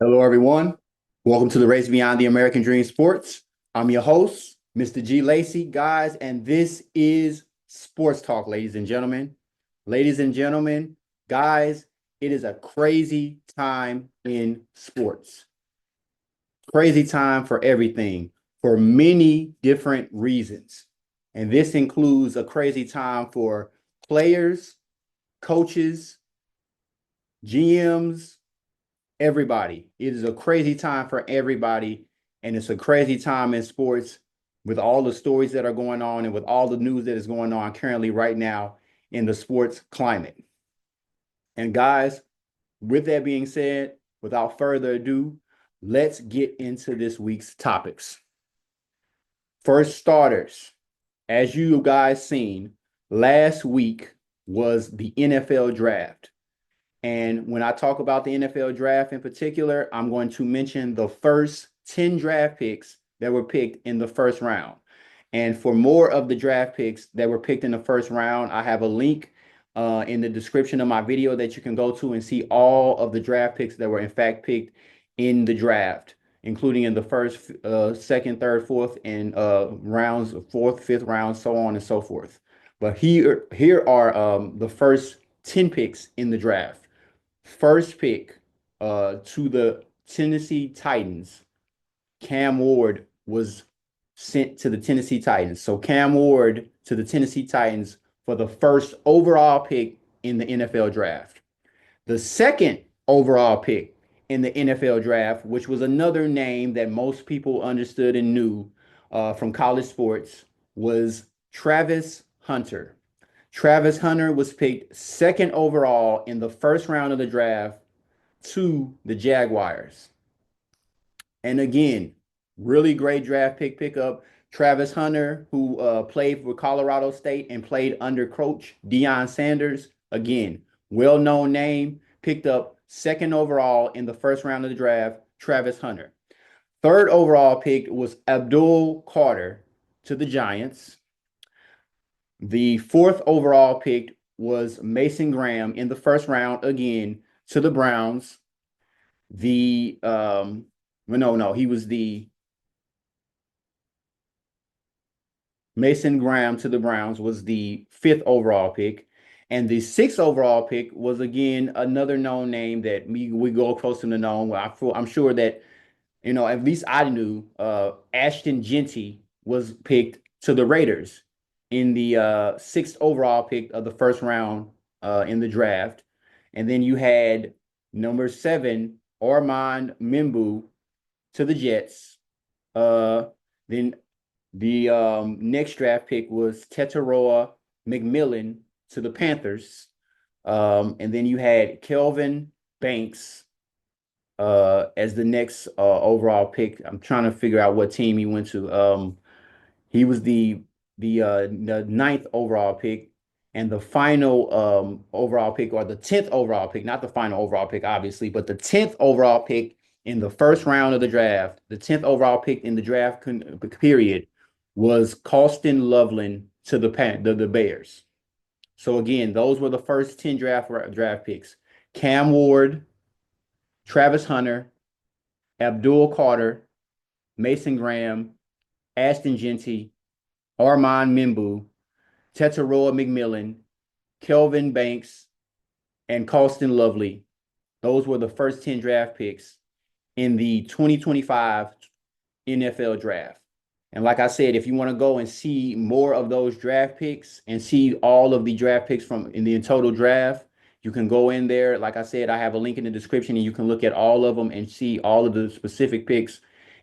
Hello, everyone. Welcome to the Race Beyond the American Dream Sports. I'm your host, Mr. G. Lacey, guys, and this is Sports Talk, ladies and gentlemen. Ladies and gentlemen, guys, it is a crazy time in sports. Crazy time for everything, for many different reasons. And this includes a crazy time for players, coaches, GMs, everybody. It is a crazy time for everybody, and it's a crazy time in sports with all the stories that are going on and with all the news that is going on currently right now in the sports climate. And guys, with that being said, without further ado, let's get into this week's topics. First starters, as you guys seen, last week was the NFL draft. And when I talk about the NFL draft in particular, I'm going to mention the first 10 draft picks that were picked in the first round. And for more of the draft picks that were picked in the first round, I have a link in the description of my video that you can go to and see all of the draft picks that were in fact picked in the draft, including in the first, second, third, fourth, and rounds, fourth, fifth round, so on and so forth. But here are the first 10 picks in the draft. First pick to the Tennessee Titans, Cam Ward was sent to the Tennessee Titans. So Cam Ward to the Tennessee Titans for the first overall pick in the NFL draft. The second overall pick in the NFL draft, which was another name that most people understood and knew from college sports, was Travis Hunter. Travis Hunter was picked second overall in the first round of the draft to the Jaguars. And again, really great draft pickup. Travis Hunter, who played for Colorado State and played under coach Deion Sanders. Again, well-known name, picked up second overall in the first round of the draft, Travis Hunter. Third overall pick was Abdul Carter to the Giants. The fourth overall pick was Mason Graham in the first round, again, to the Browns. The no, he was the Mason Graham to the Browns was the fifth overall pick. And the sixth overall pick was again another known name that we go close to the known. I'm sure that at least I knew Ashton Genty was picked to the Raiders in the sixth overall pick of the first round in the draft. And then you had number 7, Armand Mimbu to the Jets. Then the next draft pick was Tetaroa McMillan to the Panthers. And then you had Kelvin Banks as the next overall pick. I'm trying to figure out what team he went to. He was the ninth overall pick, and the final overall pick, or the 10th overall pick, not the final overall pick, obviously, but the 10th overall pick in the first round of the draft, the 10th overall pick in the draft period was Colston Loveland to the Bears. So again, those were the first 10 draft picks. Cam Ward, Travis Hunter, Abdul Carter, Mason Graham, Ashton Genty, Armand Mimbu, Tetaroa McMillan, Kelvin Banks, and Colston Lovely. Those were the first 10 draft picks in the 2025 NFL draft. And like I said, if you want to go and see more of those draft picks and see all of the draft picks from in the total draft, you can go in there. Like I said, I have a link in the description and you can look at all of them and see all of the specific picks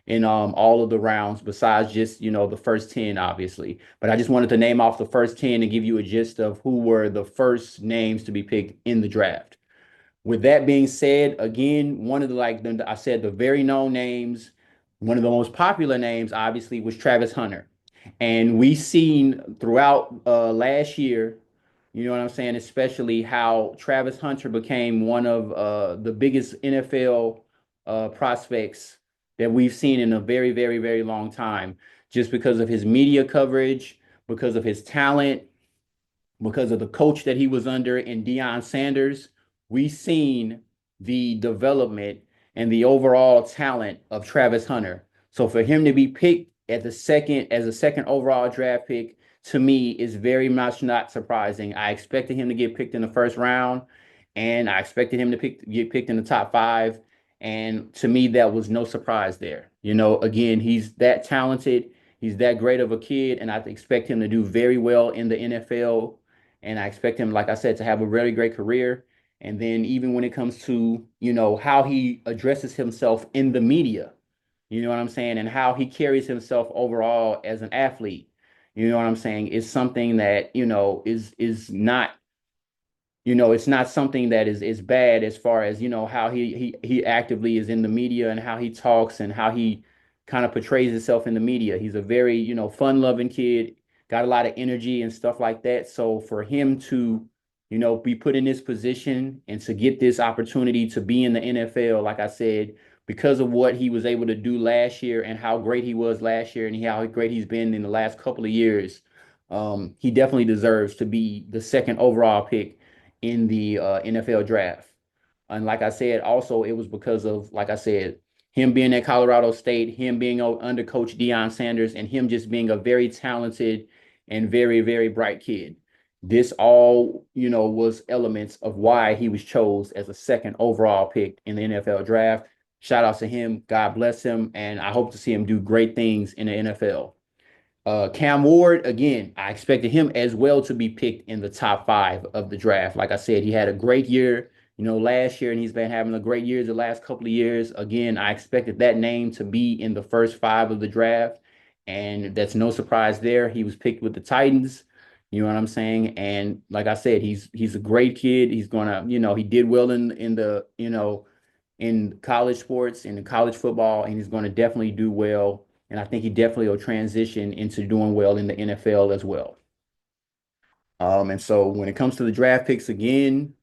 in all of the rounds besides just, the first 10, obviously. But I just wanted to name off the first 10 and give you a gist of who were the first names to be picked in the draft. With that being said, again, one of I said, the very known names, one of the most popular names, obviously, was Travis Hunter. And we seen throughout last year, you know what I'm saying, especially how Travis Hunter became one of the biggest NFL prospects that we've seen in a very, very, very long time, just because of his media coverage, because of his talent, because of the coach that he was under in Deion Sanders. We seen the development and the overall talent of Travis Hunter. So for him to be picked at the second as a second overall draft pick to me is very much not surprising. I expected him to get picked in the first round, and I expected him to get picked in the top five. And to me, that was no surprise there. Again, he's that talented. He's that great of a kid, and I expect him to do very well in the NFL. And I expect him, like I said, to have a really great career. And then even when it comes to, how he addresses himself in the media, you know what I'm saying, and how he carries himself overall as an athlete, you know what I'm saying, is something that, is not it's not something that is bad as far as how he actively is in the media and how he talks and how he kind of portrays himself in the media. He's a very fun loving kid, got a lot of energy and stuff like that. So for him to be put in this position and to get this opportunity to be in the NFL, like I said, because of what he was able to do last year and how great he was last year and how great he's been in the last couple of years, he definitely deserves to be the second overall pick in the NFL draft. And like I said, also it was because of, like I said, him being at Colorado State, him being under Coach Deion Sanders, and him just being a very talented and very, very bright kid. This all, was elements of why he was chose as a second overall pick in the NFL draft. Shout out to him. God bless him. And I hope to see him do great things in the NFL. Cam Ward, again, I expected him as well to be picked in the top five of the draft. Like I said, he had a great year, last year, and he's been having a great year the last couple of years. Again, I expected that name to be in the first five of the draft, and that's no surprise there. He was picked with the Titans. You know what I'm saying? And like I said, he's a great kid. He's gonna, he did well in the, in college sports, in the college football, and he's going to definitely do well. And I think he definitely will transition into doing well in the NFL as well. And so when it comes to the draft picks again,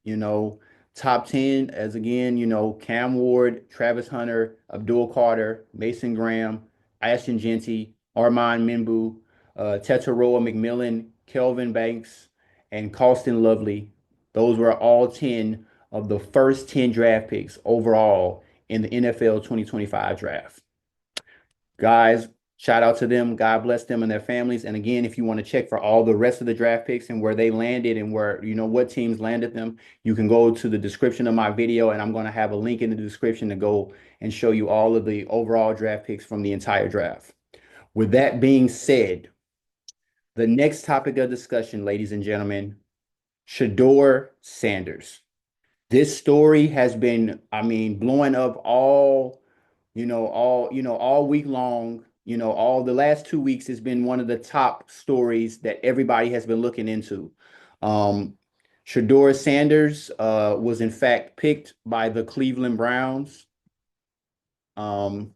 top 10 as again, Cam Ward, Travis Hunter, Abdul Carter, Mason Graham, Ashton Genty, Armand Mimbu, Tetaroa McMillan, Kelvin Banks, and Colston Lovely. Those were all 10 of the first 10 draft picks overall in the NFL 2025 draft. Guys, shout out to them. God bless them and their families. And again, if you want to check for all the rest of the draft picks and where they landed and where, what teams landed them, you can go to the description of my video, and I'm going to have a link in the description to go and show you all of the overall draft picks from the entire draft. With that being said, the next topic of discussion, ladies and gentlemen, Shedeur Sanders. This story has been, I mean, blowing up all week long. All the last 2 weeks has been one of the top stories that everybody has been looking into. Um, Shedeur Sanders was in fact picked by the Cleveland Browns. And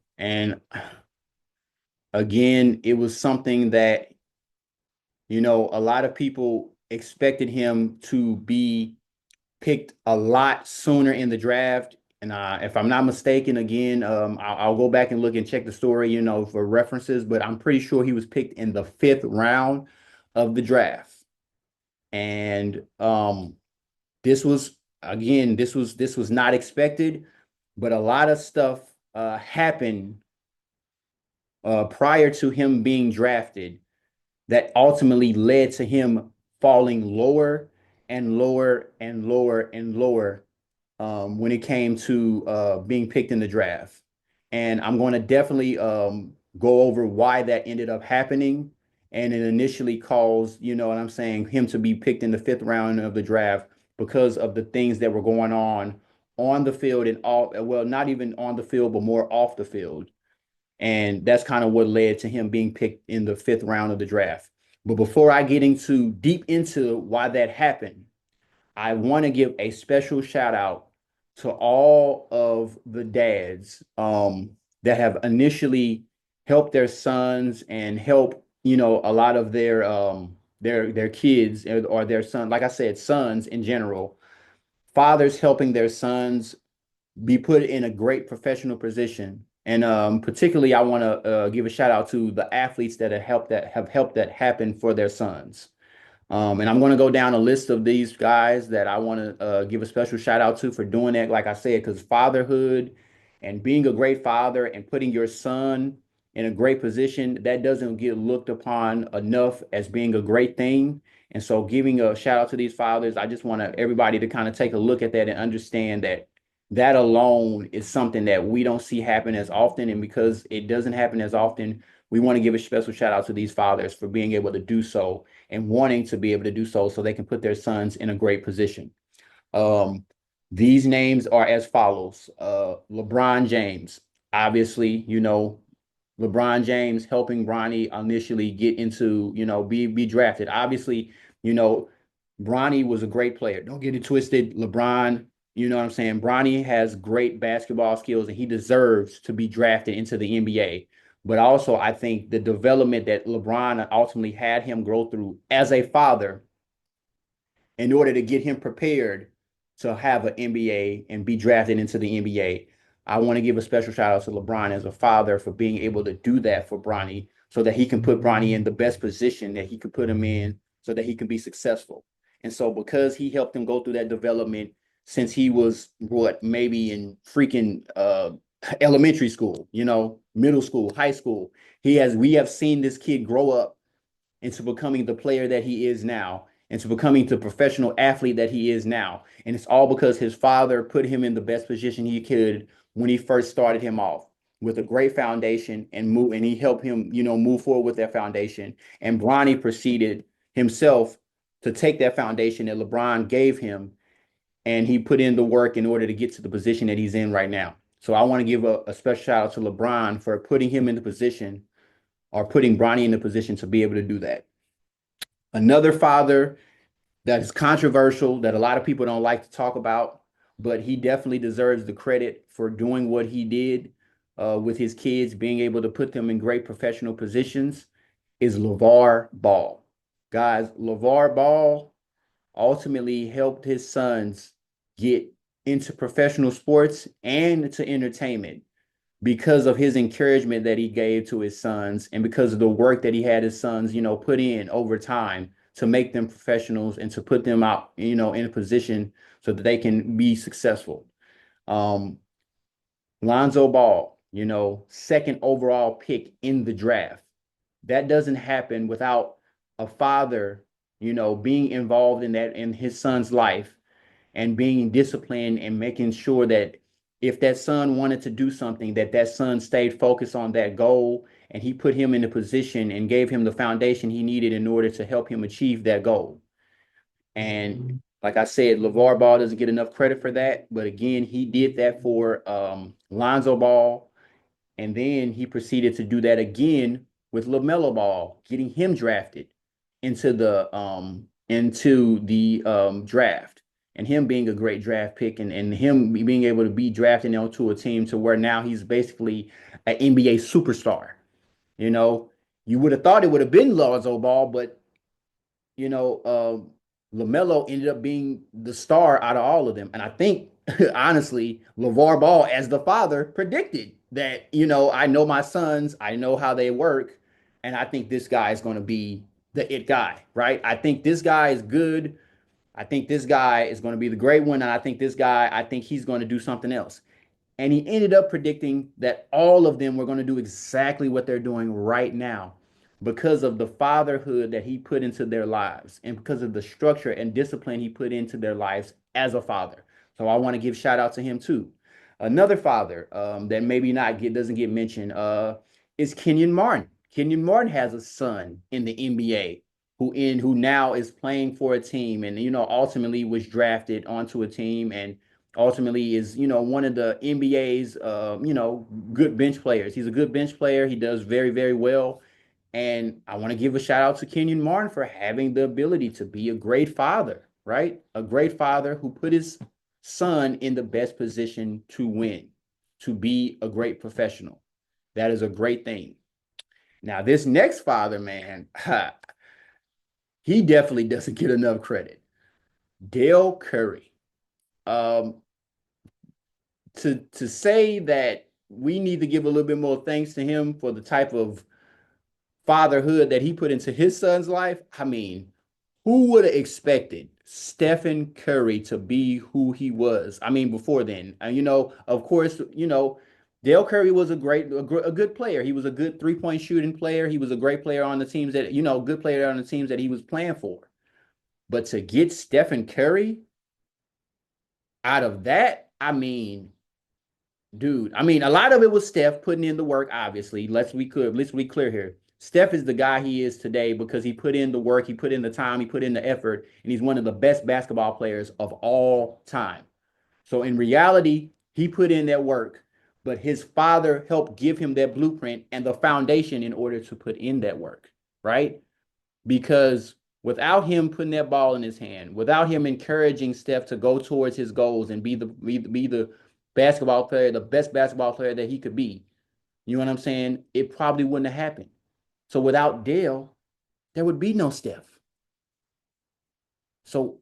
again, it was something that, a lot of people expected him to be picked a lot sooner in the draft. And if I'm not mistaken, again, I'll go back and look and check the story, for references, but I'm pretty sure he was picked in the fifth round of the draft. And this was again, this was not expected, but a lot of stuff happened prior to him being drafted that ultimately led to him falling lower and lower and lower and lower when it came to being picked in the draft. And I'm going to definitely go over why that ended up happening. And it initially caused, what I'm saying, him to be picked in the fifth round of the draft because of the things that were going on the field and off, well, not even on the field, but more off the field. And that's kind of what led to him being picked in the fifth round of the draft. But before I get into deep into why that happened, I want to give a special shout out to all of the dads that have initially helped their sons and help, a lot of their kids or their son, like I said, sons in general, fathers helping their sons be put in a great professional position. And particularly, I want to give a shout out to the athletes that have helped that happen for their sons. And I'm going to go down a list of these guys that I want to give a special shout out to for doing that. Like I said, because fatherhood And being a great father and putting your son in a great position, that doesn't get looked upon enough as being a great thing. And so giving a shout out to these fathers, I just want everybody to kind of take a look at that and understand that that alone is something that we don't see happen as often. And because it doesn't happen as often, we want to give a special shout out to these fathers for being able to do so and wanting to be able to do so they can put their sons in a great position. Um, these names are as follows. LeBron James, obviously, LeBron James helping Bronny initially get into, be drafted. Obviously, you know, Bronny was a great player. Don't get it twisted. LeBron, you know what I'm saying? Bronny has great basketball skills and he deserves to be drafted into the NBA. But also, I think the development that LeBron ultimately had him grow through as a father in order to get him prepared to have an NBA and be drafted into the NBA. I want to give a special shout out to LeBron as a father for being able to do that for Bronny so that he can put Bronny in the best position that he could put him in so that he can be successful. And so because he helped him go through that development since he was maybe in freaking elementary school, middle school, high school, we have seen this kid grow up into becoming the player that he is now, into becoming the professional athlete that he is now. And it's all because his father put him in the best position he could when he first started him off with a great foundation and he helped him, move forward with that foundation. And Bronny proceeded himself to take that foundation that LeBron gave him and he put in the work in order to get to the position that he's in right now. So I want to give a special shout out to LeBron for putting him in the position or putting Bronny in the position to be able to do that. Another father that is controversial that a lot of people don't like to talk about, but he definitely deserves the credit for doing what he did with his kids, being able to put them in great professional positions, is LeVar Ball. Guys, LeVar Ball ultimately helped his sons get into professional sports and to entertainment because of his encouragement that he gave to his sons and because of the work that he had his sons, put in over time to make them professionals and to put them out, in a position so that they can be successful. Um, Lonzo Ball, second overall pick in the draft. That doesn't happen without a father, being involved in that in his son's life and being disciplined and making sure that if that son wanted to do something, that son stayed focused on that goal and he put him in a position and gave him the foundation he needed in order to help him achieve that goal. And like I said, LeVar Ball doesn't get enough credit for that. But again, he did that for Lonzo Ball. And then he proceeded to do that again with LaMelo Ball, getting him drafted into the draft and him being a great draft pick and him being able to be drafted onto a team to where now he's basically an NBA superstar. You know, you would have thought it would have been Lonzo Ball, but you know, LaMelo ended up being the star out of all of them. And I think, honestly, LeVar Ball, as the father, predicted that, I know my sons, I know how they work, and I think this guy is going to be the it guy, right? I think this guy is good. I think this guy is going to be the great one. And I think he's going to do something else. And he ended up predicting that all of them were going to do exactly what they're doing right now because of the fatherhood that he put into their lives and because of the structure and discipline he put into their lives as a father. So I want to give shout out to him too. Another father that maybe not doesn't get mentioned is Kenyon Martin. Kenyon Martin has a son in the NBA who now is playing for a team and ultimately was drafted onto a team and ultimately is one of the NBA's good bench players. He's a good bench player. He does very very well, and I want to give a shout out to Kenyon Martin for having the ability to be a great father, right? A great father who put his son in the best position to win, to be a great professional. That is a great thing. Now this next father, man, he definitely doesn't get enough credit. Dale Curry. Um, to say that we need to give a little bit more thanks to him for the type of fatherhood that he put into his son's life. I mean, who would have expected Stephen Curry to be who he was? I mean, before then, of course, Dale Curry was a good player. He was a good 3-point shooting player. He was a great player on the teams that, good player on the teams that he was playing for. But to get Stephen Curry out of that, I mean, dude, I mean, a lot of it was Steph putting in the work, obviously. Let's be clear here. Steph is the guy he is today because he put in the work, he put in the time, he put in the effort, and he's one of the best basketball players of all time. So in reality, he put in that work, but his father helped give him that blueprint and the foundation in order to put in that work, right? Because without him putting that ball in his hand, without him encouraging Steph to go towards his goals and be the basketball player, the best basketball player that he could be, you know what I'm saying? It probably wouldn't have happened. So without Dale, there would be no Steph. So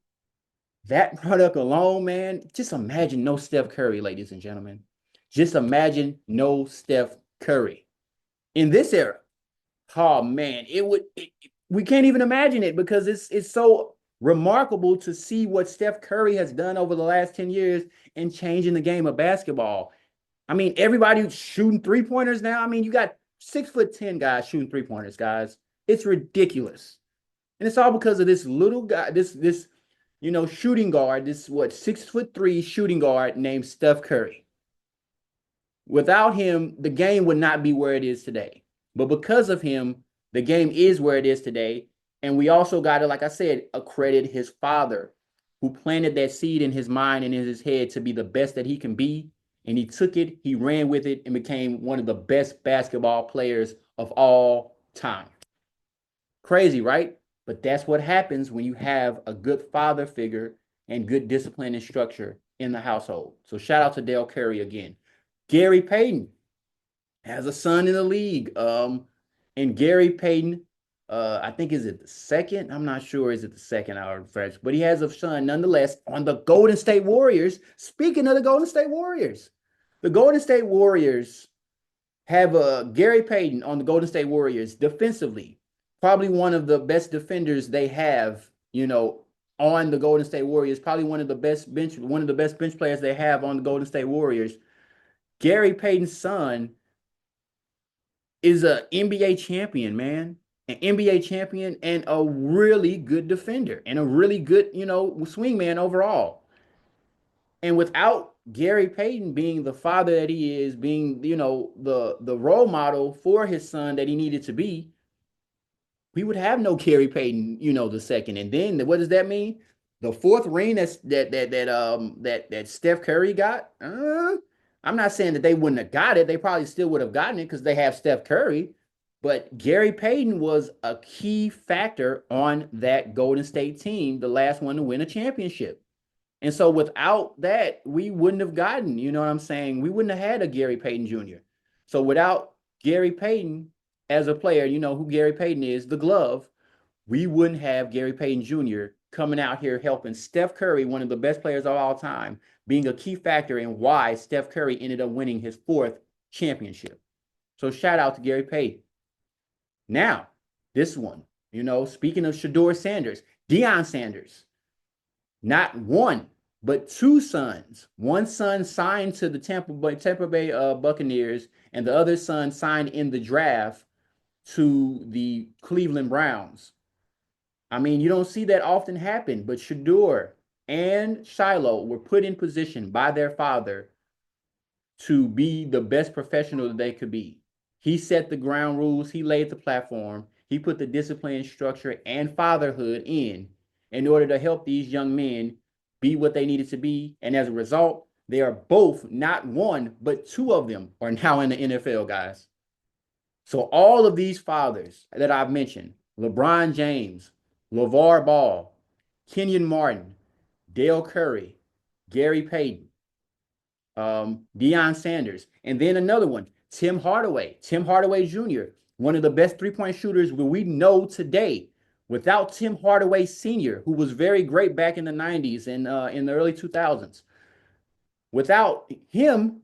that product alone, man, just imagine no Steph Curry, ladies and gentlemen. Just imagine no Steph Curry in this era. Oh man, we can't even imagine it because it's so remarkable to see what Steph Curry has done over the last 10 years in changing the game of basketball. I mean, everybody's shooting three-pointers now. I mean, you got 6'10" guys shooting three-pointers, guys. It's ridiculous. And it's all because of this little guy, this shooting guard, this what 6'3" shooting guard named Steph Curry. Without him, the game would not be where it is today. But because of him, the game is where it is today. And we also got to, like I said, accredit his father, who planted that seed in his mind and in his head to be the best that he can be. And he took it, he ran with it, and became one of the best basketball players of all time. Crazy, right? But that's what happens when you have a good father figure and good discipline and structure in the household. So shout out to Dale Curry again. Gary Payton has a son in the league. And Gary Payton, I think is it the second? I'm not sure. Is it the second or first? But he has a son nonetheless on the Golden State Warriors. Speaking of the Golden State Warriors, the Golden State Warriors have Gary Payton on the Golden State Warriors defensively, probably one of the best defenders they have, on the Golden State Warriors, probably one of the best bench players they have on the Golden State Warriors. Gary Payton's son is an NBA champion, man. An NBA champion and a really good defender and a really good, swingman overall. And without Gary Payton being the father that he is, being, the role model for his son that he needed to be, we would have no Gary Payton, the second. And then what does that mean? The fourth ring that Steph Curry got. I'm not saying that they wouldn't have got it. They probably still would have gotten it because they have Steph Curry. But Gary Payton was a key factor on that Golden State team, the last one to win a championship. And so without that, we wouldn't have gotten, you know what I'm saying? We wouldn't have had a Gary Payton Jr. So without Gary Payton as a player, you know who Gary Payton is, the glove, we wouldn't have Gary Payton Jr. coming out here helping Steph Curry, one of the best players of all time, being a key factor in why Steph Curry ended up winning his fourth championship. So shout out to Gary Payton. Now, this one, speaking of Shedeur Sanders, Deion Sanders, not one, but two sons. One son signed to the Tampa Bay Buccaneers, and the other son signed in the draft to the Cleveland Browns. I mean, you don't see that often happen, but Shedeur and Shiloh were put in position by their father to be the best professional that they could be. He set the ground rules, he laid the platform, he put the discipline, structure, and fatherhood in order to help these young men be what they needed to be. And as a result, they are both, not one, but two of them are now in the NFL, guys. So all of these fathers that I've mentioned, LeBron James, LeVar Ball, Kenyon Martin, Dale Curry, Gary Payton, Deion Sanders, and then another one, Tim Hardaway Jr., one of the best three-point shooters we know today. Without Tim Hardaway Sr., who was very great back in the 90s and in the early 2000s, without him,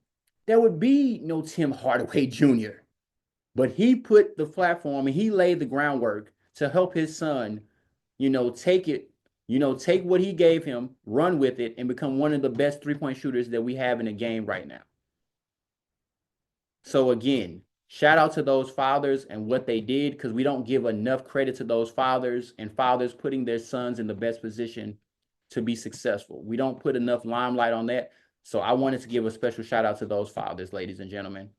there would be no Tim Hardaway Jr. But he put the platform and he laid the groundwork to help his son, take it, take what he gave him, run with it, and become one of the best three-point shooters that we have in the game right now. So again, shout out to those fathers and what they did, because we don't give enough credit to those fathers and fathers putting their sons in the best position to be successful. We don't put enough limelight on that. So I wanted to give a special shout out to those fathers, ladies and gentlemen.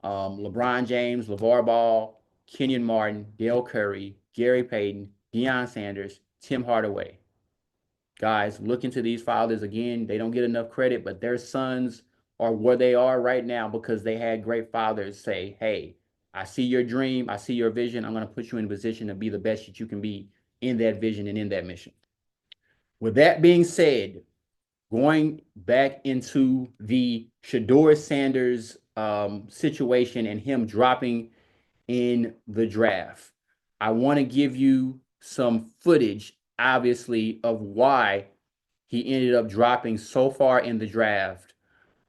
LeBron James, LeVar Ball, Kenyon Martin, Dale Curry, Gary Payton, Deion Sanders, Tim Hardaway. Guys, look into these fathers again. They don't get enough credit, but their sons are where they are right now because they had great fathers say, hey, I see your dream. I see your vision. I'm going to put you in a position to be the best that you can be in that vision and in that mission. With that being said, going back into the Shedeur Sanders situation and him dropping in the draft, I want to give you some footage, obviously, of why he ended up dropping so far in the draft,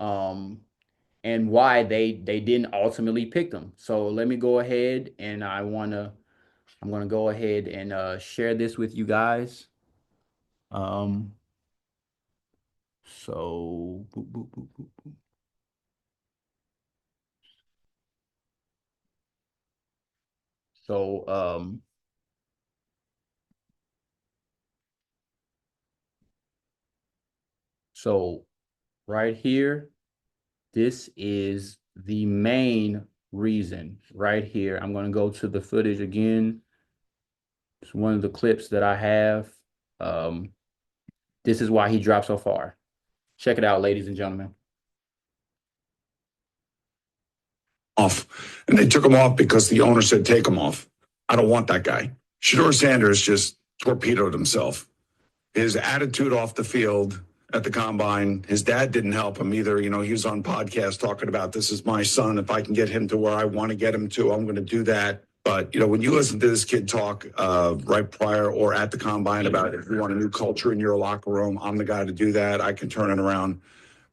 and why they didn't ultimately pick them. So let me go ahead and I'm gonna go ahead and share this with you guys. Um, so boop, boop, boop, boop, boop. So so right here, this is the main reason right here. I'm going to go to the footage again. It's one of the clips that I have. Um, this is why he dropped so far. Check it out, ladies and gentlemen. Off, and they took him off because the owner said take him off. I don't want that guy. Shedeur Sanders just torpedoed himself. His attitude off the field at the combine, his dad didn't help him either. You know, he was on podcast talking about this is my son. If I can get him to where I want to get him to, I'm going to do that. But, you know, when you listen to this kid talk right prior or at the combine about if you want a new culture in your locker room, I'm the guy to do that. I can turn it around.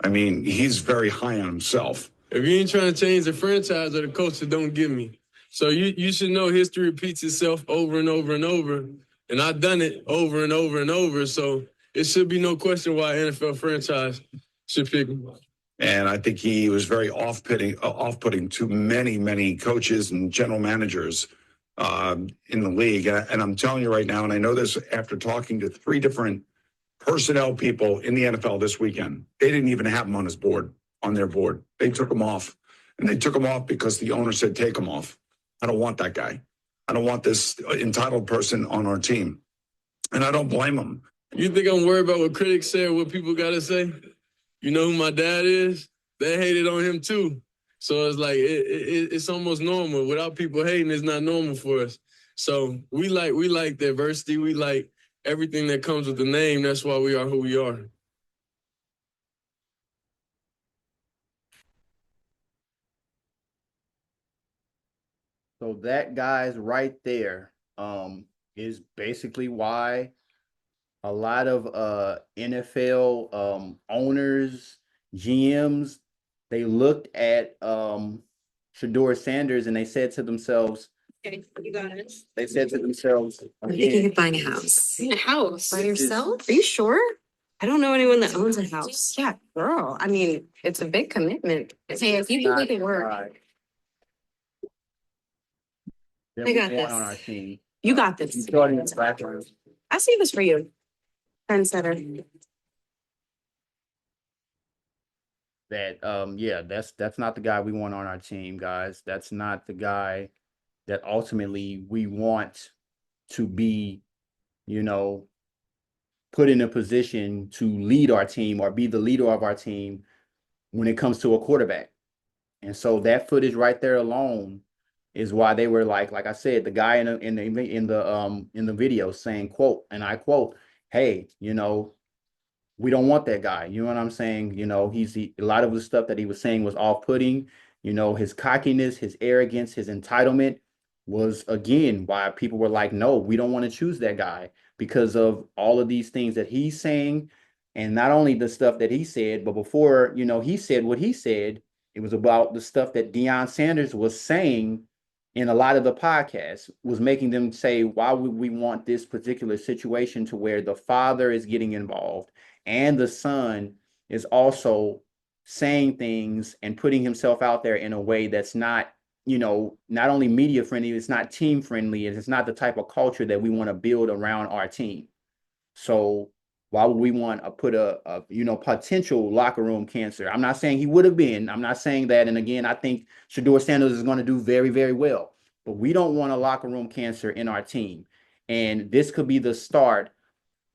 I mean, he's very high on himself. If you ain't trying to change the franchise or the culture, don't give me. So you should know history repeats itself over and over and over. And I've done it over and over and over. So it should be no question why NFL franchise should pick him. And I think he was very off-putting to many coaches and general managers in the league. And I'm telling you right now, and I know this after talking to 3 different personnel people in the NFL this weekend, they didn't even have him on their board. They took him off. And they took him off because the owner said, take him off. I don't want that guy. I don't want this entitled person on our team. And I don't blame him. You think I'm worried about what critics say or what people got to say? You know who my dad is? They hated on him too. So it's like, it's almost normal. Without people hating, it's not normal for us. So we like diversity. We like everything that comes with the name. That's why we are who we are. So that guy's right there is basically why a lot of NFL owners, GMs, they looked at Shedeur Sanders and they said to themselves, Okay, you got it. they said to themselves, I'm thinking of buying a house. A house? By yourself? Are you sure? I don't know anyone that owns a house. Yeah, girl. I mean, it's a big commitment. Hey, if you can make it work. I got this. On our team. You got this. I see this for you. Trendsetter. That yeah, that's not the guy we want on our team, guys. That's not the guy that ultimately we want to be, you know, put in a position to lead our team or be the leader of our team when it comes to a quarterback. And so that footage right there alone is why they were like I said, the guy in the video saying, quote, and I quote, hey, you know, we don't want that guy. You know what I'm saying? You know, a lot of the stuff that he was saying was off-putting. You know, his cockiness, his arrogance, his entitlement was, again, why people were like, no, we don't want to choose that guy because of all of these things that he's saying. And not only the stuff that he said, but before, you know, he said what he said, it was about the stuff that Deion Sanders was saying in a lot of the podcasts, was making them say, why would we want this particular situation to where the father is getting involved and the son is also saying things and putting himself out there in a way that's not, not only media friendly, it's not team friendly, and it's not the type of culture that we want to build around our team. So why would we want to put a potential locker room cancer? I'm not saying he would have been. I'm not saying that. And again, I think Shedeur Sanders is going to do very, very well. But we don't want a locker room cancer in our team. And this could be the start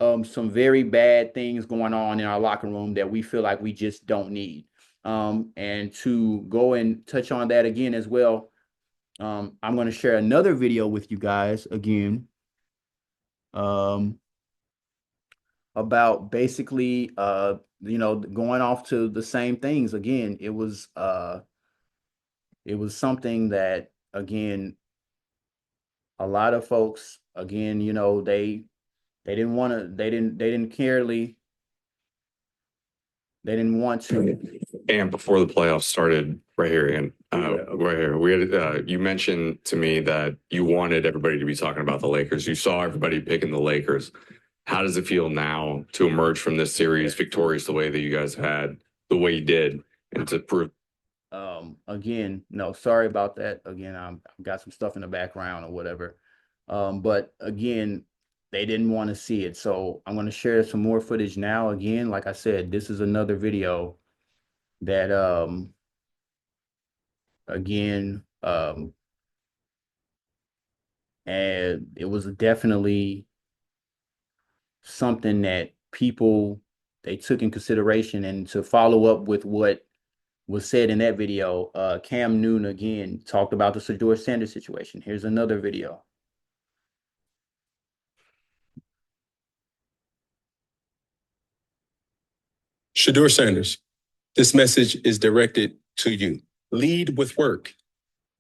of some very bad things going on in our locker room that we feel like we just don't need. And to go and touch on that again as well, I'm going to share another video with you guys again. About basically going off to the same things again. It was something that, again, a lot of folks, again, they didn't want to, they didn't want to. And before the playoffs started, right here, and right here, we had you mentioned to me that you wanted everybody to be talking about the Lakers. You saw everybody picking the Lakers. How does it feel now to emerge from this series victorious the way that you guys had, the way you did, and to prove? Again, no, sorry about that. Again, I've got some stuff in the background or whatever. But again, they didn't want to see it. So I'm going to share some more footage now. Again, like I said, this is another video that, again, and it was definitely something that people, they took in consideration. And to follow up with what was said in that video, Cam Newton again talked about the Shedeur Sanders situation. Here's another video. Shedeur Sanders, this message is directed to you. Lead with work,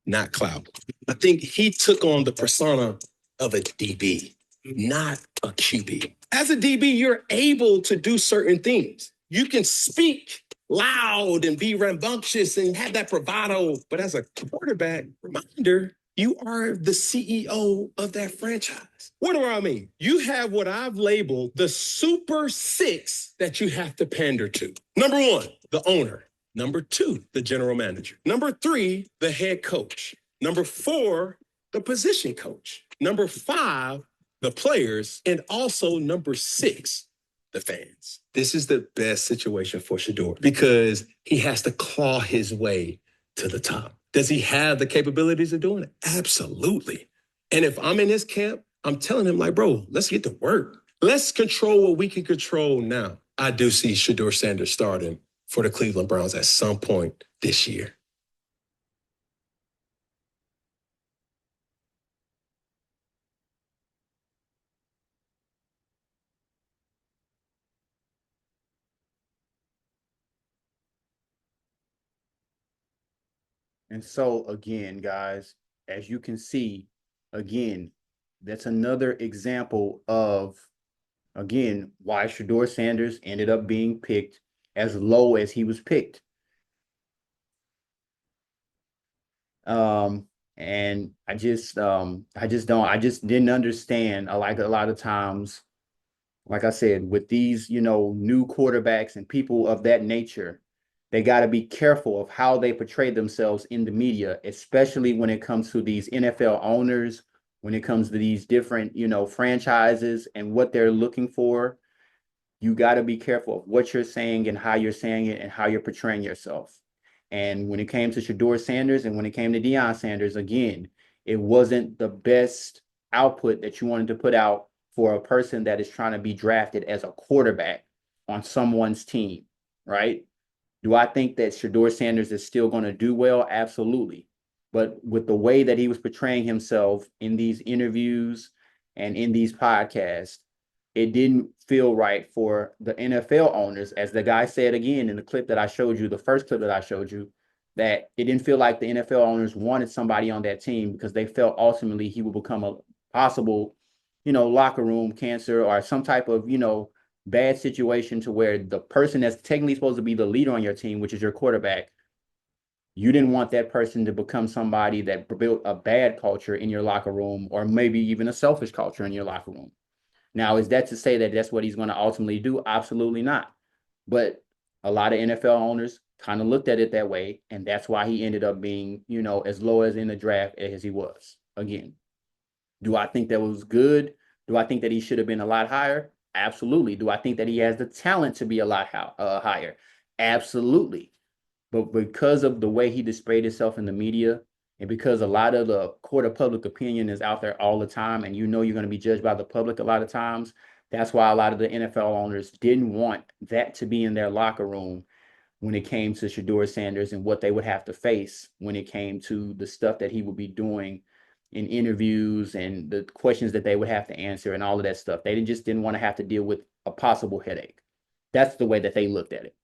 not clout. I think he took on the persona of a DB, not a QB. As a DB, you're able to do certain things. You can speak loud and be rambunctious and have that bravado. But as a quarterback, reminder, you are the CEO of that franchise. What do I mean? You have what I've labeled the super six that you have to pander to. Number one, the owner. Number two, the general manager. Number three, the head coach. Number four, the position coach. Number five, the players. And also number six, the fans. This is the best situation for Shedeur because he has to claw his way to the top. Does he have the capabilities of doing it? Absolutely. And if I'm in his camp, I'm telling him like, bro, let's get to work. Let's control what we can control now. I do see Shedeur Sanders starting for the Cleveland Browns at some point this year. And so again, guys, as you can see, again, that's another example of, again, why Shedeur Sanders ended up being picked as low as he was picked. And I just didn't understand. Like a lot of times, like I said, with these, new quarterbacks and people of that nature, they got to be careful of how they portray themselves in the media, especially when it comes to these NFL owners, when it comes to these different, franchises and what they're looking for. You got to be careful of what you're saying and how you're saying it and how you're portraying yourself. And when it came to Shedeur Sanders and when it came to Deion Sanders, again, it wasn't the best output that you wanted to put out for a person that is trying to be drafted as a quarterback on someone's team, right? Do I think that Shedeur Sanders is still going to do well? Absolutely. But with the way that he was portraying himself in these interviews and in these podcasts, it didn't feel right for the NFL owners, as the guy said again in the clip that I showed you, the first clip that I showed you, that it didn't feel like the NFL owners wanted somebody on that team because they felt ultimately he would become a possible, locker room cancer or some type of, bad situation to where the person that's technically supposed to be the leader on your team, which is your quarterback, you didn't want that person to become somebody that built a bad culture in your locker room or maybe even a selfish culture in your locker room. Now, is that to say that that's what he's going to ultimately do? Absolutely not. But a lot of NFL owners kind of looked at it that way, and that's why he ended up being, as low as in the draft as he was. Again, do I think that was good? Do I think that he should have been a lot higher? Absolutely. Do I think that he has the talent to be a lot higher? Absolutely. But because of the way he displayed himself in the media, and because a lot of the court of public opinion is out there all the time, and you're going to be judged by the public a lot of times, that's why a lot of the NFL owners didn't want that to be in their locker room when it came to Shedeur Sanders and what they would have to face when it came to the stuff that he would be doing in interviews and the questions that they would have to answer and all of that stuff. They just didn't want to have to deal with a possible headache. That's the way that they looked at it.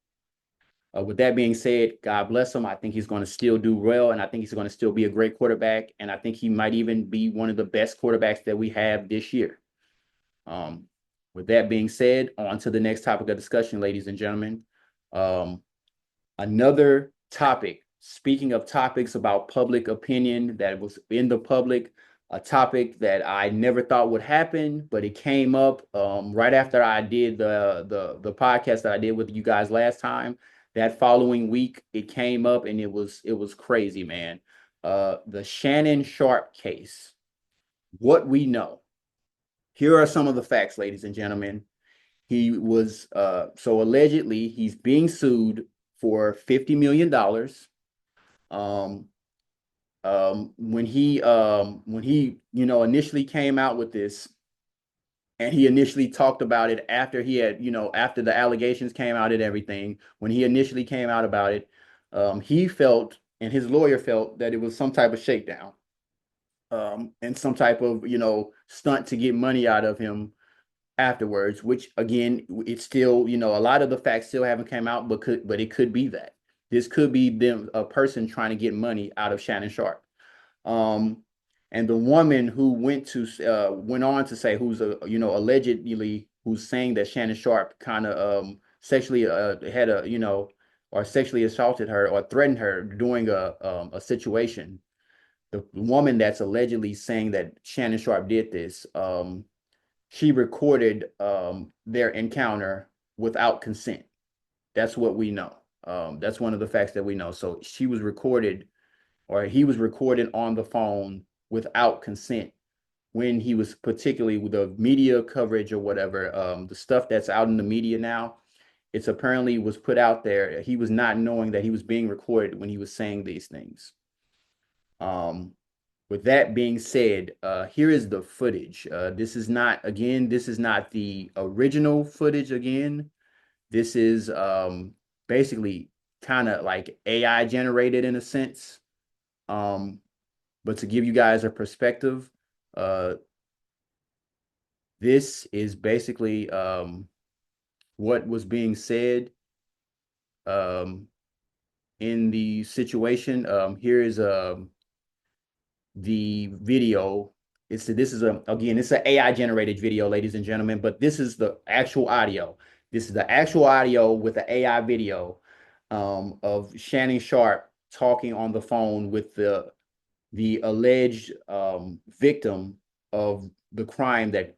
With that being said, God bless him. I think he's going to still do well, and I think he's going to still be a great quarterback, and I think he might even be one of the best quarterbacks that we have this year. With that being said, on to the next topic of discussion, ladies and gentlemen. Another topic, speaking of topics about public opinion that was in the public, a topic that I never thought would happen, but it came up right after I did the podcast that I did with you guys last time. That following week, it came up and it was crazy, man. The Shannon Sharpe case. What we know. Here are some of the facts, ladies and gentlemen. He was so allegedly he's being sued for $50 million. When he initially came out with this, and he initially talked about it after he had, after the allegations came out and everything, when he initially came out about it, he felt, and his lawyer felt, that it was some type of shakedown, and some type of, stunt to get money out of him afterwards, which again, it's still, a lot of the facts still haven't come out, but it could be that. This could be them, a person trying to get money out of Shannon Sharpe. And the woman who went on to say, who's allegedly, who's saying that Shannon Sharpe kind of sexually had or sexually assaulted her or threatened her during a situation. The woman that's allegedly saying that Shannon Sharpe did this, she recorded their encounter without consent. That's what we know. That's one of the facts that we know. So she was recorded, or he was recorded on the phone without consent when he was, particularly with the media coverage or whatever, the stuff that's out in the media now, it's apparently was put out there. He was not knowing that he was being recorded when he was saying these things. With that being said, here is the footage. This is not the original footage again. This is basically kind of like AI generated in a sense. But to give you guys a perspective, this is basically what was being said in the situation. Here is the video. It's an AI generated video, ladies and gentlemen, but this is the actual audio. This is the actual audio with the AI video of Shannon Sharpe talking on the phone with the alleged victim of the crime that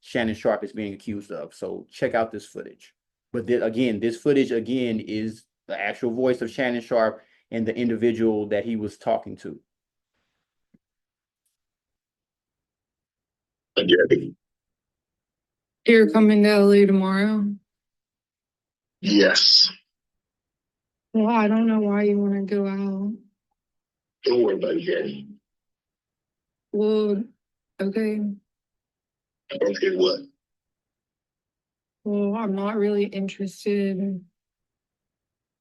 Shannon Sharpe is being accused of. So check out this footage. But this footage again is the actual voice of Shannon Sharpe and the individual that he was talking to. You're coming to LA tomorrow? Yes. Well, I don't know why you want to go out. Don't worry about it, Daddy. Well, okay. Okay, what? Well, I'm not really interested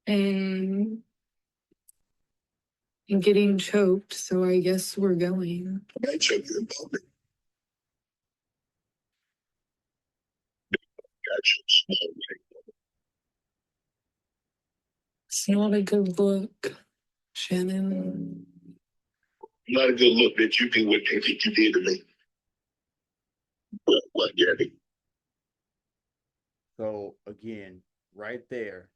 in getting choked, so I guess we're going. I choke you in public. It's not a good look, Shannon. Not a good look that you do what they think you did to me. What, Daddy? So again, right there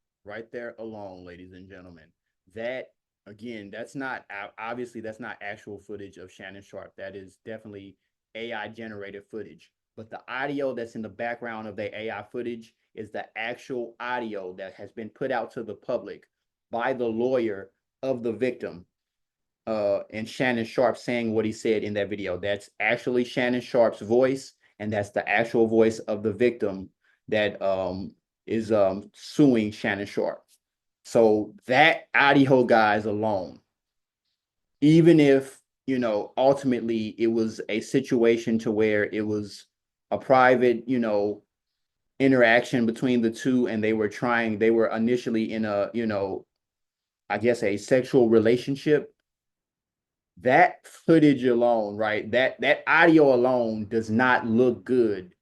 alone, ladies and gentlemen, that again, that's not actual footage of Shannon Sharpe. That is definitely AI generated footage. But the audio that's in the background of the AI footage is the actual audio that has been put out to the public by the lawyer of the victim, and Shannon Sharpe saying what he said in that video. That's actually Shannon Sharpe's voice, and that's the actual voice of the victim that is suing Shannon Sharpe. So that audio, guys, alone, even if, you know, ultimately it was a situation to where it was a private, you know, interaction between the two, and they were initially in a, you know, I guess a sexual relationship. That footage alone, right? That audio alone does not look good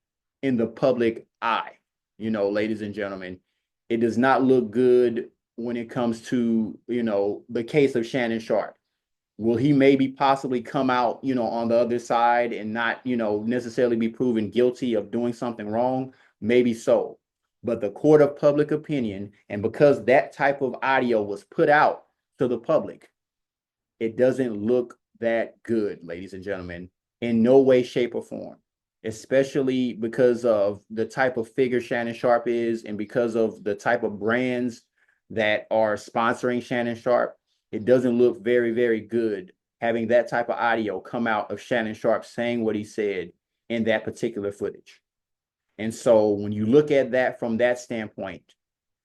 in the public eye, you know, ladies and gentlemen. It does not look good when it comes to, you know, the case of Shannon Sharpe. Will he maybe possibly come out, you know, on the other side and not, you know, necessarily be proven guilty of doing something wrong? Maybe so. But the court of public opinion, and because that type of audio was put out to the public, it doesn't look that good, ladies and gentlemen, in no way, shape, or form, especially because of the type of figure Shannon Sharpe is and because of the type of brands that are sponsoring Shannon Sharpe. It doesn't look very, very good having that type of audio come out of Shannon Sharpe saying what he said in that particular footage. And so when you look at that from that standpoint,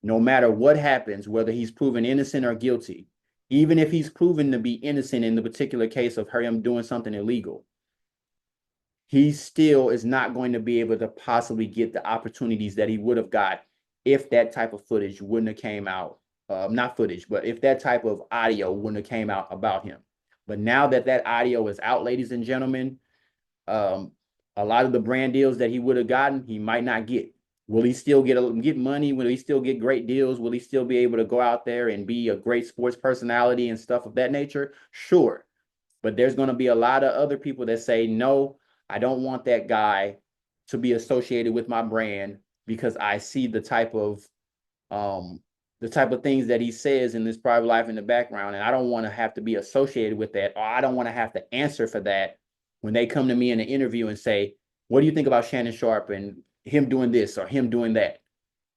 no matter what happens, whether he's proven innocent or guilty, even if he's proven to be innocent in the particular case of him doing something illegal, he still is not going to be able to possibly get the opportunities that he would have got if that type of footage wouldn't have came out. Not footage, but if that type of audio wouldn't have came out about him. But now that that audio is out, ladies and gentlemen, a lot of the brand deals that he would have gotten, he might not get. Will he still get money? Will he still get great deals? Will he still be able to go out there and be a great sports personality and stuff of that nature? Sure. But there's going to be a lot of other people that say, no, I don't want that guy to be associated with my brand because I see the type of things that he says in his private life in the background, and I don't want to have to be associated with that, or I don't want to have to answer for that when they come to me in an interview and say, what do you think about Shannon Sharpe and him doing this or him doing that?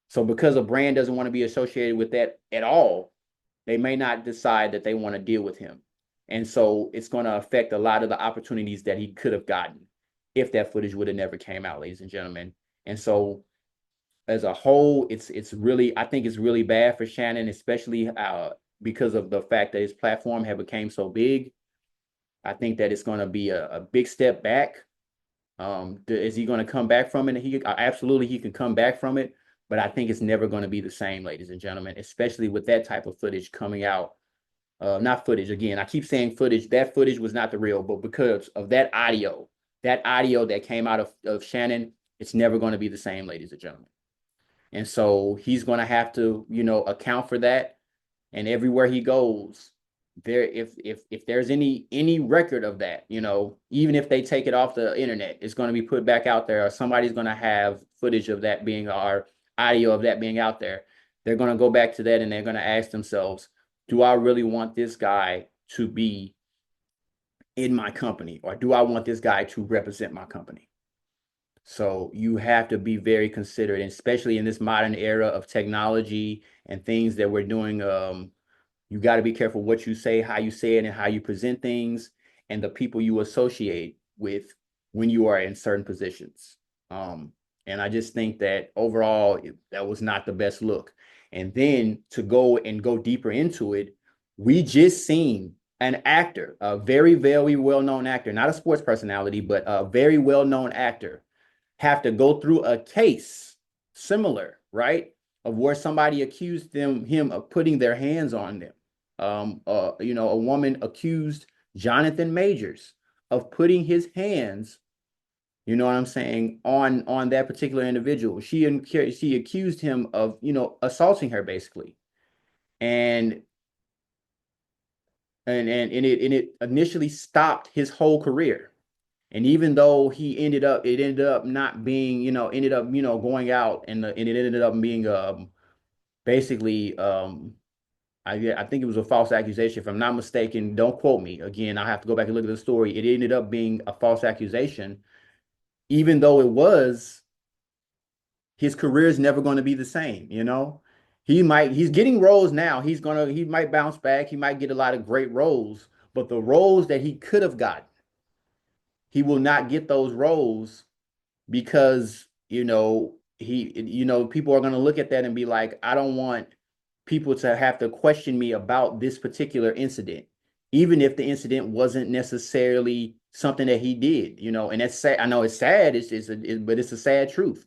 So because a brand doesn't want to be associated with that at all, they may not decide that they want to deal with him. And so it's going to affect a lot of the opportunities that he could have gotten if that footage would have never came out, ladies and gentlemen. And so as a whole, it's really, I think it's really bad for Shannon, especially because of the fact that his platform have became so big. I think that it's going to be a big step back. Is he going to come back from it? He absolutely he can come back from it, but I think it's never going to be the same, ladies and gentlemen, especially with that type of footage coming out. Not footage again. I keep saying footage. That footage was not the real, but because of that audio that came out of Shannon, it's never going to be the same, ladies and gentlemen. And so he's going to have to, you know, account for that. And everywhere he goes, there, if there's any record of that, you know, even if they take it off the internet, it's going to be put back out there, or somebody's going to have footage of that being, or audio of that being out there. They're going to go back to that and they're going to ask themselves, do I really want this guy to be in my company, or do I want this guy to represent my company? So you have to be very considerate, and especially in this modern era of technology and things that we're doing. You got to be careful what you say, how you say it, and how you present things, and the people you associate with when you are in certain positions. And I just think that overall, that was not the best look. And then to go deeper into it, we just seen an actor, a very, very well-known actor, not a sports personality, but a very well-known actor, have to go through a case similar, right? Of where somebody accused him of putting their hands on them. You know, a woman accused Jonathan Majors of putting his hands, you know what I'm saying, on that particular individual. She accused him of, you know, assaulting her basically. And it initially stopped his whole career. And even though it ended up not being, you know, going out, and it ended up being basically I think it was a false accusation, if I'm not mistaken. Don't quote me. Again, I have to go back and look at the story. It ended up being a false accusation. Even though it was, his career is never going to be the same, you know? he's getting roles now. He might bounce back. He might get a lot of great roles, but the roles that he could have gotten, he will not get those roles because, people are going to look at that and be like, I don't want people to have to question me about this particular incident, even if the incident wasn't necessarily something that he did, and that's sad. I know it's sad, but it's a sad truth.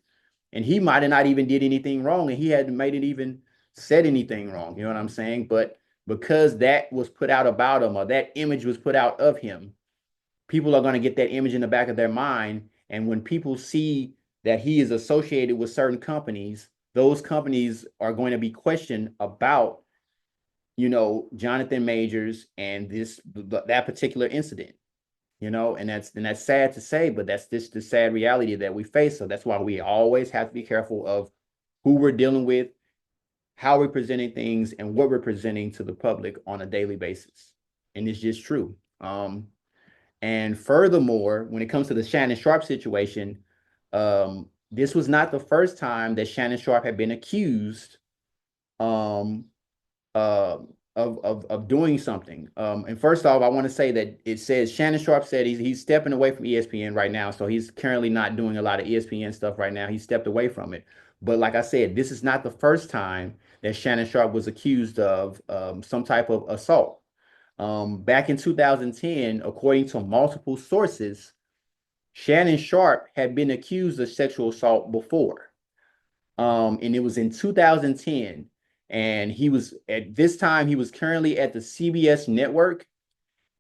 And he might have not even did anything wrong, and he hadn't made it even said anything wrong. You know what I'm saying? But because that was put out about him, or that image was put out of him, people are going to get that image in the back of their mind. And when people see that he is associated with certain companies, those companies are going to be questioned about, Jonathan Majors and that particular incident. And that's sad to say, but that's just the sad reality that we face. So that's why we always have to be careful of who we're dealing with, how we're presenting things, and what we're presenting to the public on a daily basis. And it's just true. And furthermore, when it comes to the Shannon Sharpe situation, this was not the first time that Shannon Sharpe had been accused um, uh, of doing something. And first off, I want to say that it says Shannon Sharpe said he's stepping away from ESPN right now, so he's currently not doing a lot of ESPN stuff right now. He stepped away from it. But like I said, this is not the first time that Shannon Sharpe was accused of some type of assault. Back in 2010, according to multiple sources, Shannon Sharpe had been accused of sexual assault before. And it was in 2010. And he was at this time, he was currently at the CBS network.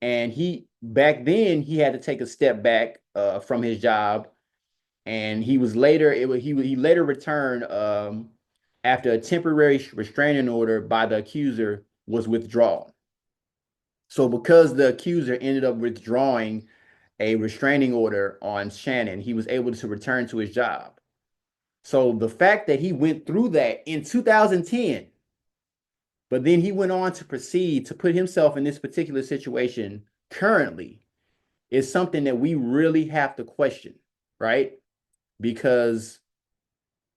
And back then he had to take a step back from his job. And he later returned after a temporary restraining order by the accuser was withdrawn. So because the accuser ended up withdrawing a restraining order on Shannon, he was able to return to his job. So the fact that he went through that in 2010, but then he went on to proceed to put himself in this particular situation currently, is something that we really have to question, right? Because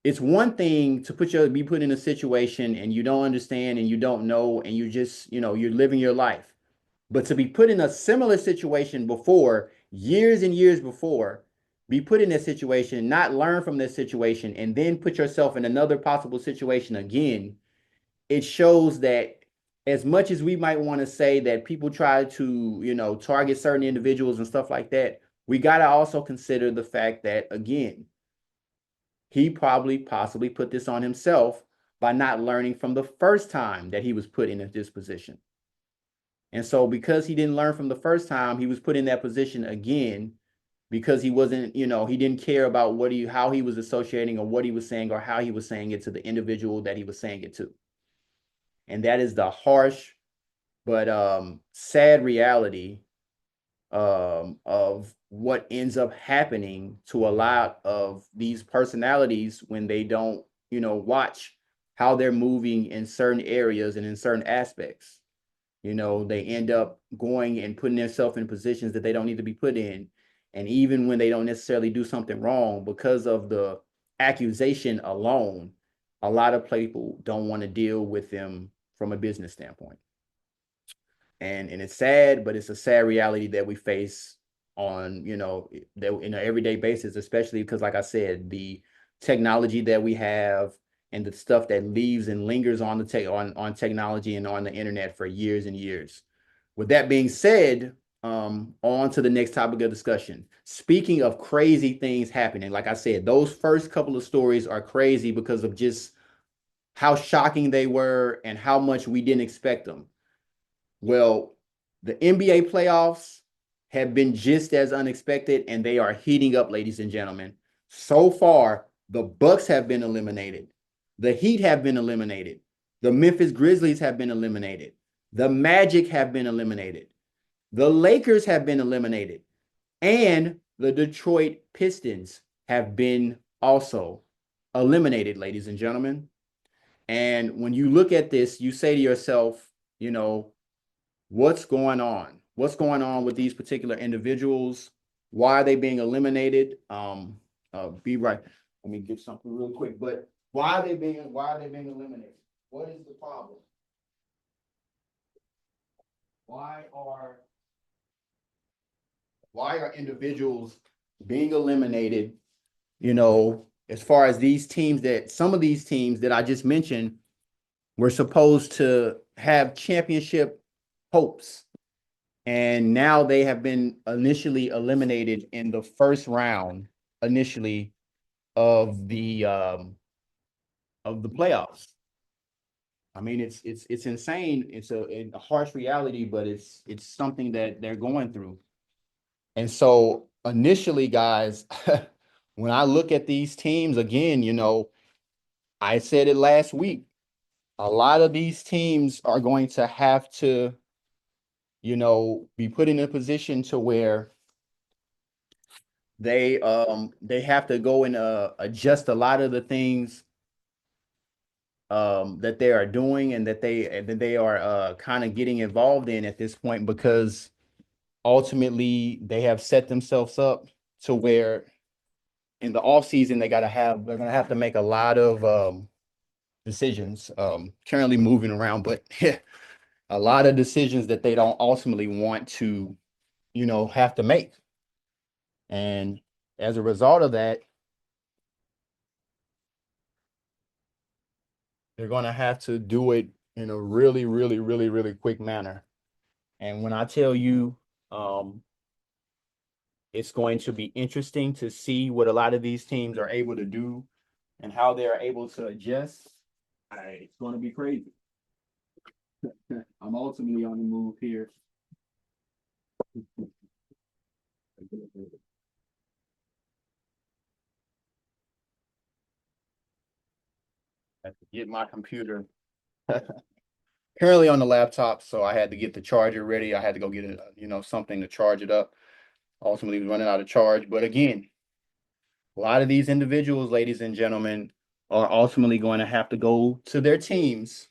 it's one thing to be put in a situation and you don't understand and you don't know and you just, you're living your life. But to be put in a similar situation before, years and years before, be put in that situation, not learn from this situation, and then put yourself in another possible situation again, it shows that as much as we might want to say that people try to, target certain individuals and stuff like that, we got to also consider the fact that, again, he probably possibly put this on himself by not learning from the first time that he was put in this position. And so because he didn't learn from the first time, he was put in that position again because he wasn't, he didn't care about how he was associating or what he was saying or how he was saying it to the individual that he was saying it to. And that is the harsh but sad reality of what ends up happening to a lot of these personalities when they don't, watch how they're moving in certain areas and in certain aspects. They end up going and putting themselves in positions that they don't need to be put in. And even when they don't necessarily do something wrong, because of the accusation alone, a lot of people don't want to deal with them from a business standpoint. And it's sad, but it's a sad reality that we face on, that in an everyday basis, especially because, like I said, the technology that we have and the stuff that leaves and lingers on on technology and on the internet for years and years. With that being said, on to the next topic of discussion. Speaking of crazy things happening, like I said, those first couple of stories are crazy because of just how shocking they were and how much we didn't expect them. Well, the NBA playoffs have been just as unexpected, and they are heating up, ladies and gentlemen. So far, the Bucks have been eliminated. The Heat have been eliminated. The Memphis Grizzlies have been eliminated. The Magic have been eliminated. The Lakers have been eliminated. And the Detroit Pistons have been also eliminated, ladies and gentlemen. And when you look at this, you say to yourself, what's going on? What's going on with these particular individuals? Why are they being eliminated? Be right. Let me get something real quick. But why are they being eliminated? what is the problem? Why are individuals being eliminated? As far as these teams that some of these teams that I just mentioned were supposed to have championship hopes. And now they have been initially eliminated in the first round initially of the playoffs. I mean, it's insane. It's a harsh reality, but it's something that they're going through. And so initially, guys, when I look at these teams again, I said it last week. A lot of these teams are going to have to, be put in a position to where they have to go and adjust a lot of the things that they are doing and that they are kind of getting involved in at this point, because ultimately they have set themselves up to where in the off season they're gonna have to make a lot of decisions currently moving around, but a lot of decisions that they don't ultimately want to have to make. And as a result of that, they're going to have to do it in a really, really, really, really quick manner. And when I tell you, it's going to be interesting to see what a lot of these teams are able to do and how they're able to adjust. It's going to be crazy. I'm ultimately on the move here. I have to get my computer currently on the laptop, so I had to get the charger ready. I had to go get something to charge it up. Ultimately, running out of charge. But again, a lot of these individuals, ladies and gentlemen, are ultimately going to have to go to their teams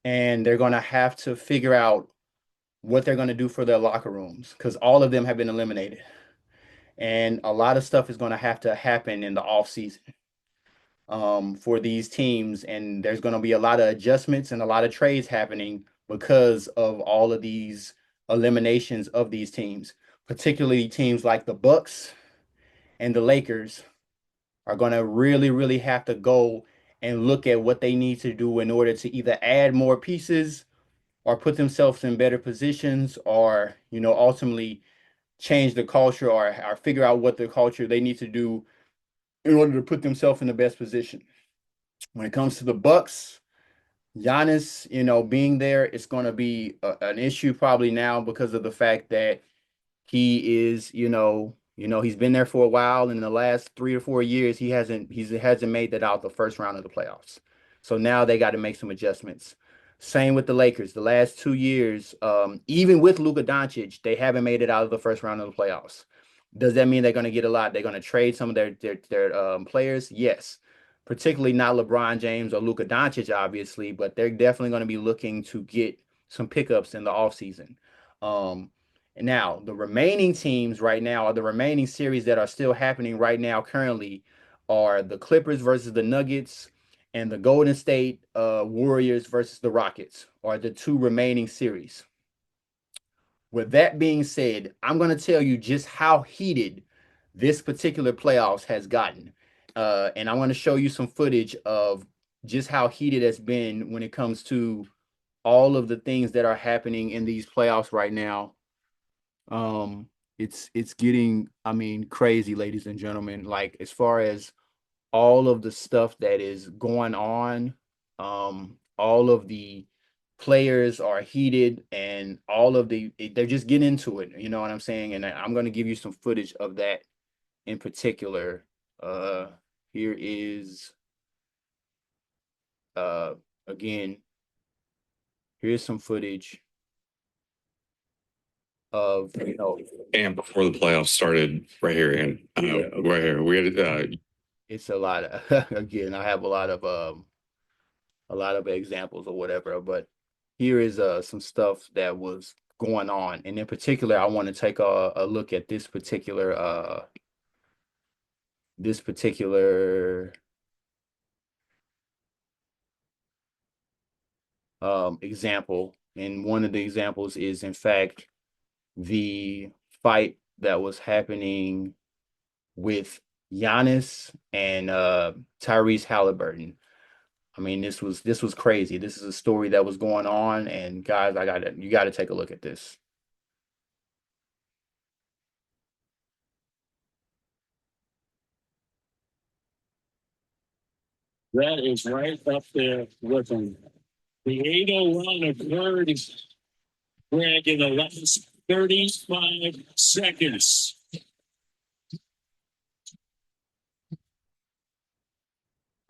and they're going to have to figure out what they're going to do for their locker rooms, because all of them have been eliminated. And a lot of stuff is going to have to happen in the off season for these teams. And there's going to be a lot of adjustments and a lot of trades happening because of all of these eliminations of these teams, particularly teams like the Bucks and the Lakers are going to really, really have to go and look at what they need to do in order to either add more pieces or put themselves in better positions, or, ultimately change the culture, or figure out what the culture they need to do in order to put themselves in the best position. When it comes to the Bucks, Giannis, being there, it's going to be an issue probably now because of the fact that he is, he's been there for a while, and in the last 3 or 4 years, he hasn't made that out the first round of the playoffs. So now they got to make some adjustments. Same with the Lakers. The last 2 years, even with Luka Doncic, they haven't made it out of the first round of the playoffs. Does that mean they're going to get a lot? They're going to trade some of their players? Yes. Particularly not LeBron James or Luka Doncic, obviously, but they're definitely going to be looking to get some pickups in the offseason. And now the remaining teams right now, are the remaining series that are still happening right now currently, are the Clippers versus the Nuggets and the Golden State Warriors versus the Rockets are the two remaining series. With that being said, I'm going to tell you just how heated this particular playoffs has gotten. And I want to show you some footage of just how heated it's been when it comes to all of the things that are happening in these playoffs right now. It's getting, I mean, crazy, ladies and gentlemen. Like, as far as all of the stuff that is going on, all of the players are heated, and they're just getting into it. You know what I'm saying? And I'm going to give you some footage of that in particular. Here is again, here's some footage of, And before the playoffs started, right here, and right here, we had it's a lot of again, I have a lot of examples or whatever, but here is some stuff that was going on. And in particular, I want to take a look at this particular example. And one of the examples is, in fact, the fight that was happening with Giannis and Tyrese Halliburton. I mean, this was crazy. This is a story that was going on, and guys, you gotta take a look at this. That is right up there with them. The 801 occurred, Greg, in the last 35 seconds.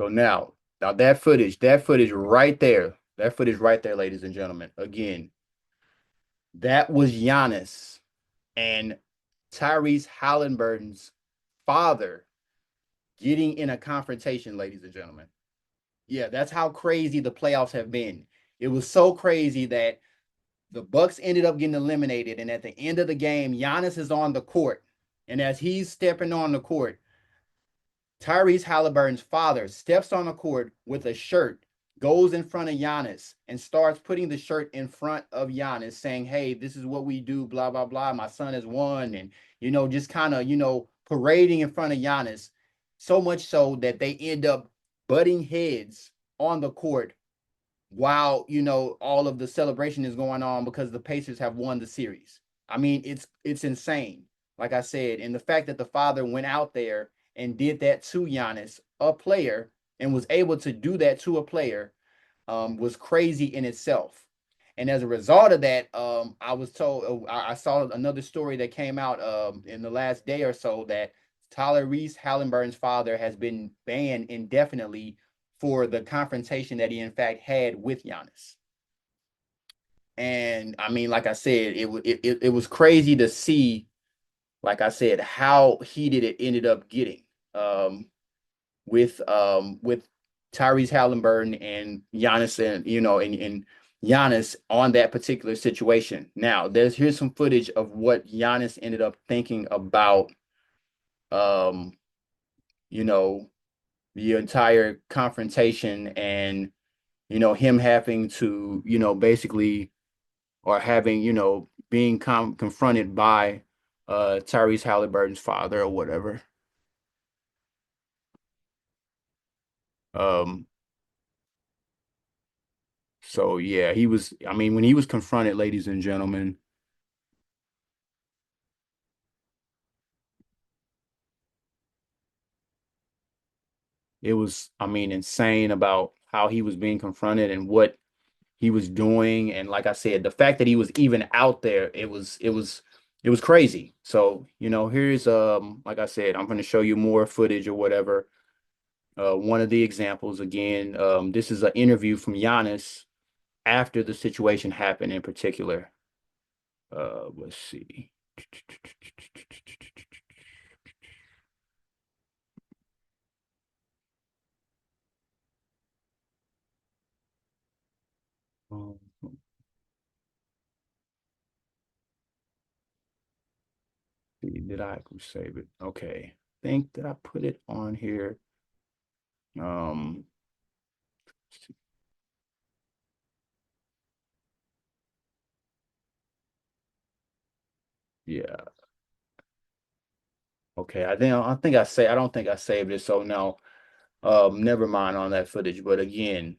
So now that footage right there, ladies and gentlemen. Again, that was Giannis and Tyrese Halliburton's father getting in a confrontation, ladies and gentlemen. Yeah, that's how crazy the playoffs have been. It was so crazy that the Bucks ended up getting eliminated, and at the end of the game, Giannis is on the court, and as he's stepping on the court, Tyrese Halliburton's father steps on the court with a shirt, goes in front of Giannis, and starts putting the shirt in front of Giannis, saying, "Hey, this is what we do, blah, blah, blah. My son has won." And, just kind of, parading in front of Giannis, so much so that they end up butting heads on the court while, all of the celebration is going on because the Pacers have won the series. I mean, it's insane. Like I said, and the fact that the father went out there and did that to Giannis, a player, and was able to do that to a player, was crazy in itself. And as a result of that, I was told, I saw another story that came out in the last day or so that Tyrese Halliburton's father has been banned indefinitely for the confrontation that he in fact had with Giannis. And I mean, like I said, it was crazy to see, like I said, how heated it ended up getting with Tyrese Halliburton and Giannis, and and Giannis on that particular situation. Now, here's some footage of what Giannis ended up thinking about you know the entire confrontation, and him having to basically, or having being confronted by Tyrese Halliburton's father or whatever. Um, so yeah, I mean, when he was confronted, ladies and gentlemen, it was, I mean, insane about how he was being confronted and what he was doing. And like I said, the fact that he was even out there, it was crazy. So, here's like I said, I'm going to show you more footage or whatever. One of the examples again, this is an interview from Giannis after the situation happened in particular. Let's see. Did I save it? Okay. I think that I put it on here. Um, yeah. Okay. I don't think I saved it. So no, never mind on that footage. But again,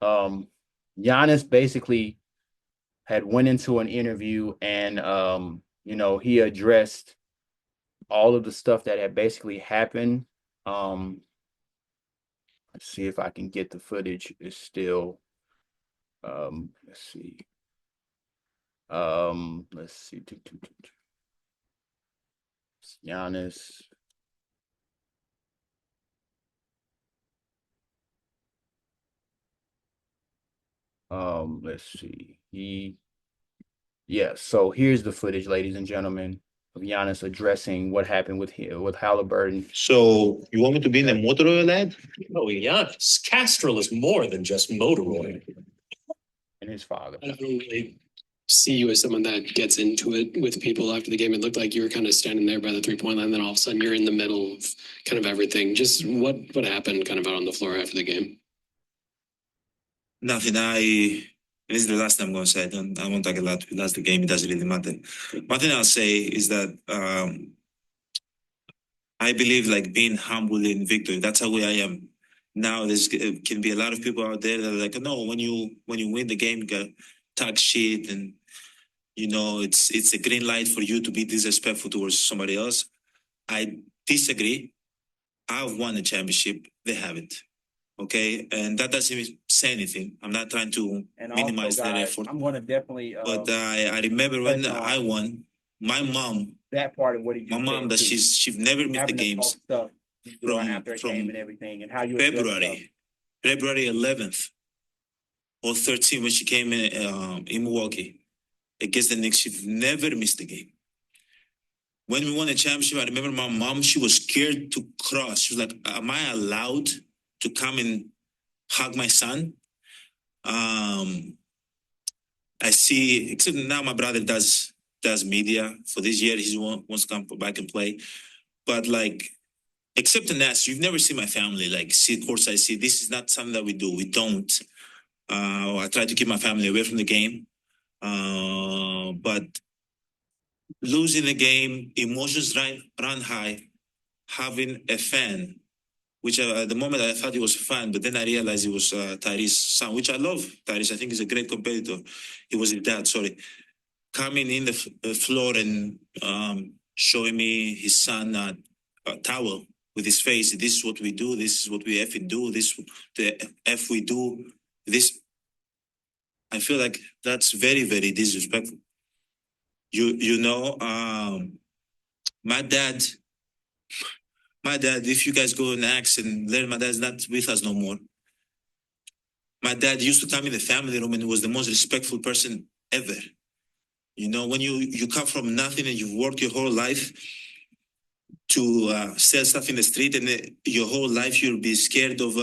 Giannis basically had went into an interview, and he addressed all of the stuff that had basically happened. Let's see if I can get the footage. It's still let's see. Let's see. Giannis. Let's see. So here's the footage, ladies and gentlemen, of Giannis addressing what happened with Halliburton. So you want me to be in the motor oil ad? Oh, Giannis. Castrol is more than just motor oil. And his father. I don't really see you as someone that gets into it with people after the game. It looked like you were kind of standing there by the 3-point line, then all of a sudden you're in the middle of kind of everything. Just what happened kind of out on the floor after the game? Nothing. this is the last thing I'm going to say. I won't talk a lot. That's the game. It doesn't really matter. One thing I'll say is that I believe like being humble in victory. That's how I am. Now there's can be a lot of people out there that are like, no, when you win the game, you gotta talk shit, and it's a green light for you to be disrespectful towards somebody else. I disagree. I've won a championship. They haven't. Okay, and that doesn't even say anything. I'm not trying to And minimize also, their guys, effort. I'm going to definitely But I remember when touch on I won, my mom, that part of what he my just mom, said that too. she's never missed the Having to talk games stuff after a game from and everything, and how you adjust stuff. February 11th or 13th when she came in Milwaukee against the Knicks. She never missed a game. When we won the championship, I remember my mom, she was scared to cross. She was like, am I allowed to come and hug my son? I see, except now my brother does media. For this year, he wants to come back and play. But like, except in that, you've never seen my family like see courtside. See, this is not something that we do. We don't. I try to keep my family away from the game. But losing the game, emotions run high. Having a fan, which at the moment I thought he was a fan, but then I realized it was Tyrese's son, which I love. Tyrese, I think he's a great competitor. He was his dad, sorry. Coming in the floor and showing me his son a towel with his face. This is what we do. This is what we effing do. This the F we do. This. I feel like that's very, very disrespectful. My dad. If you guys go and ask and learn, my dad's not with us no more. My dad used to come in the family room and he was the most respectful person ever. When you come from nothing and you've worked your whole life to sell stuff in the street, and your whole life you'll be scared of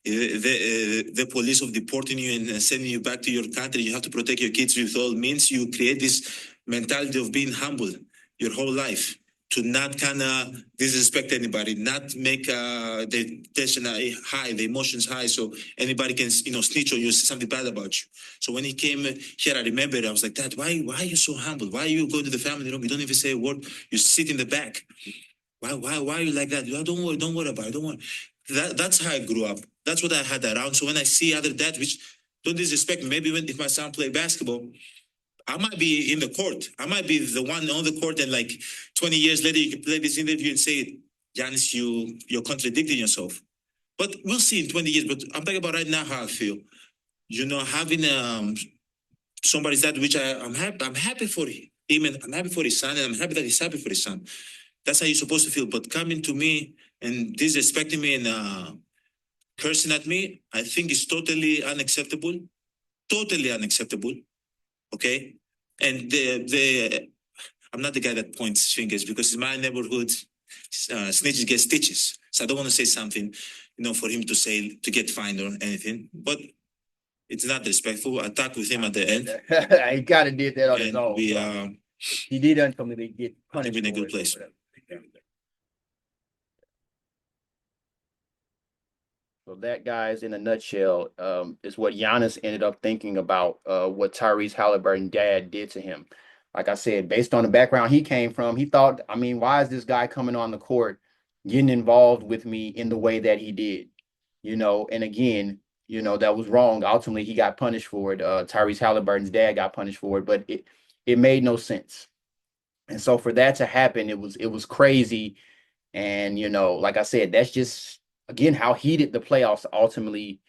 the police of deporting you and sending you back to your country. You have to protect your kids with all means. You create this mentality of being humble your whole life, to not kind of disrespect anybody, not make the tension high, the emotions high, so anybody can snitch on you, say something bad about you. So when he came here, I remember I was like, Dad, why are you so humble? Why you go to the family room? You don't even say a word. You sit in the back. Why are you like that? Don't worry about it. Don't worry. That's how I grew up. That's what I had around. So when I see other dads, which don't disrespect me, maybe if my son play basketball, I might be in the court. I might be the one on the court, and like 20 years later, you can play this interview and say, Giannis, you're contradicting yourself. But we'll see in 20 years. But I'm talking about right now how I feel. Having somebody's dad, which I'm happy for him, and I'm happy for his son, and I'm happy that he's happy for his son. That's how you're supposed to feel. But coming to me and disrespecting me and cursing at me, I think is totally unacceptable. Totally unacceptable. Okay? And I'm not the guy that points fingers, because in my neighborhood, snitches get stitches. So I don't want to say something, for him to say, to get fined or anything. But it's not respectful. I talked with him at the end. He kind of did that on his And own. He did ultimately get I think punished. we're in a for good it. place. So that, guys, in a nutshell, is what Giannis ended up thinking about what Tyrese Halliburton dad did to him. Like I said, based on the background he came from, he thought, why is this guy coming on the court, getting involved with me in the way that he did? And again, that was wrong. Ultimately, he got punished for it. Tyrese Halliburton's dad got punished for it, but it made no sense. And so for that to happen, it was crazy. And like I said, that's just again how heated the playoffs ultimately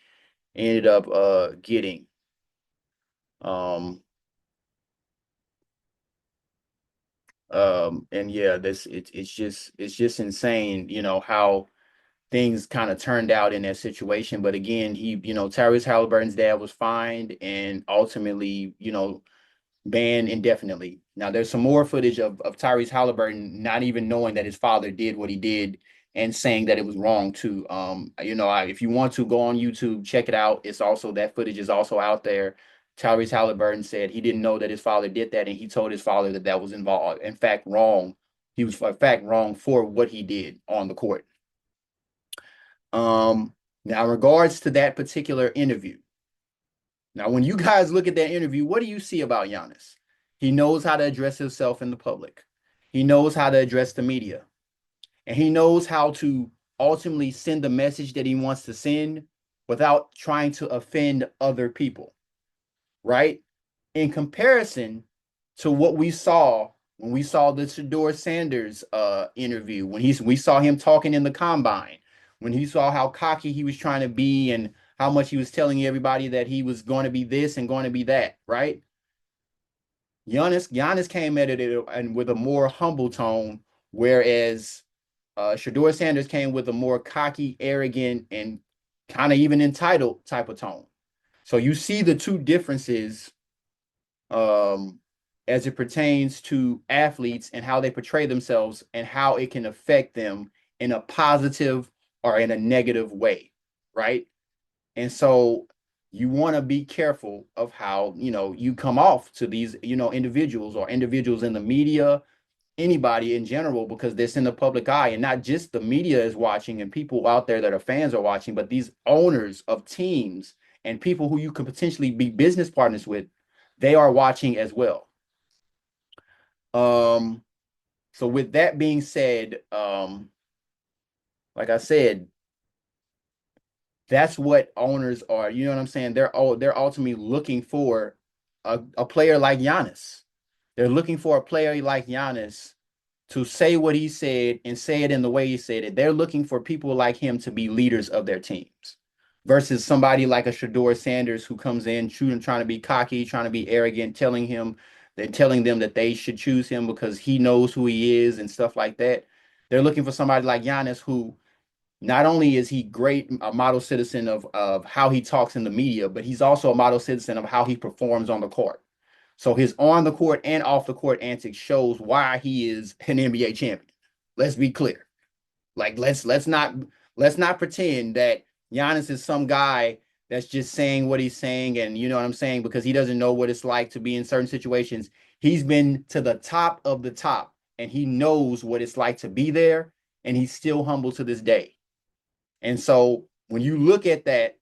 ended up getting. And yeah, it's just insane, how things kind of turned out in that situation. But again, Tyrese Halliburton's dad was fined and ultimately, banned indefinitely. Now, there's some more footage of Tyrese Halliburton not even knowing that his father did what he did and saying that it was wrong too. If you want to go on YouTube, check it out. It's also, that footage is also out there. Tyrese Halliburton said he didn't know that his father did that, and he told his father that was involved. In fact, wrong. He was in fact wrong for what he did on the court. Now, in regards to that particular interview, Now, when you guys look at that interview, what do you see about Giannis? He knows how to address himself in the public. He knows how to address the media. And he knows how to ultimately send the message that he wants to send without trying to offend other people, right? In comparison to what we saw when we saw the Shador Sanders interview, when we saw him talking in the combine, when he saw how cocky he was trying to be and how much he was telling everybody that he was going to be this and going to be that, right? Giannis came at it and with a more humble tone, whereas Shador Sanders came with a more cocky, arrogant, and kind of even entitled type of tone. So you see the two differences as it pertains to athletes and how they portray themselves and how it can affect them in a positive or in a negative way, right? And so you want to be careful of how, you come off to these, individuals or individuals in the media, anybody in general, because they're in the public eye, and not just the media is watching and people out there that are fans are watching, but these owners of teams and people who you could potentially be business partners with, they are watching as well. So with that being said, like I said, that's what owners are. You know what I'm saying? They're ultimately looking for a player like Giannis. They're looking for a player like Giannis to say what he said and say it in the way he said it. They're looking for people like him to be leaders of their teams versus somebody like a Shador Sanders who comes in shooting, trying to be cocky, trying to be arrogant, telling them that they should choose him because he knows who he is and stuff like that. They're looking for somebody like Giannis who not only is he great, a model citizen of how he talks in the media, but he's also a model citizen of how he performs on the court. So his on the court and off the court antics shows why he is an NBA champion. Let's be clear. Like let's not pretend that Giannis is some guy that's just saying what he's saying, and you know what I'm saying, because he doesn't know what it's like to be in certain situations. He's been to the top of the top, and he knows what it's like to be there, and he's still humble to this day. And so when you look at that,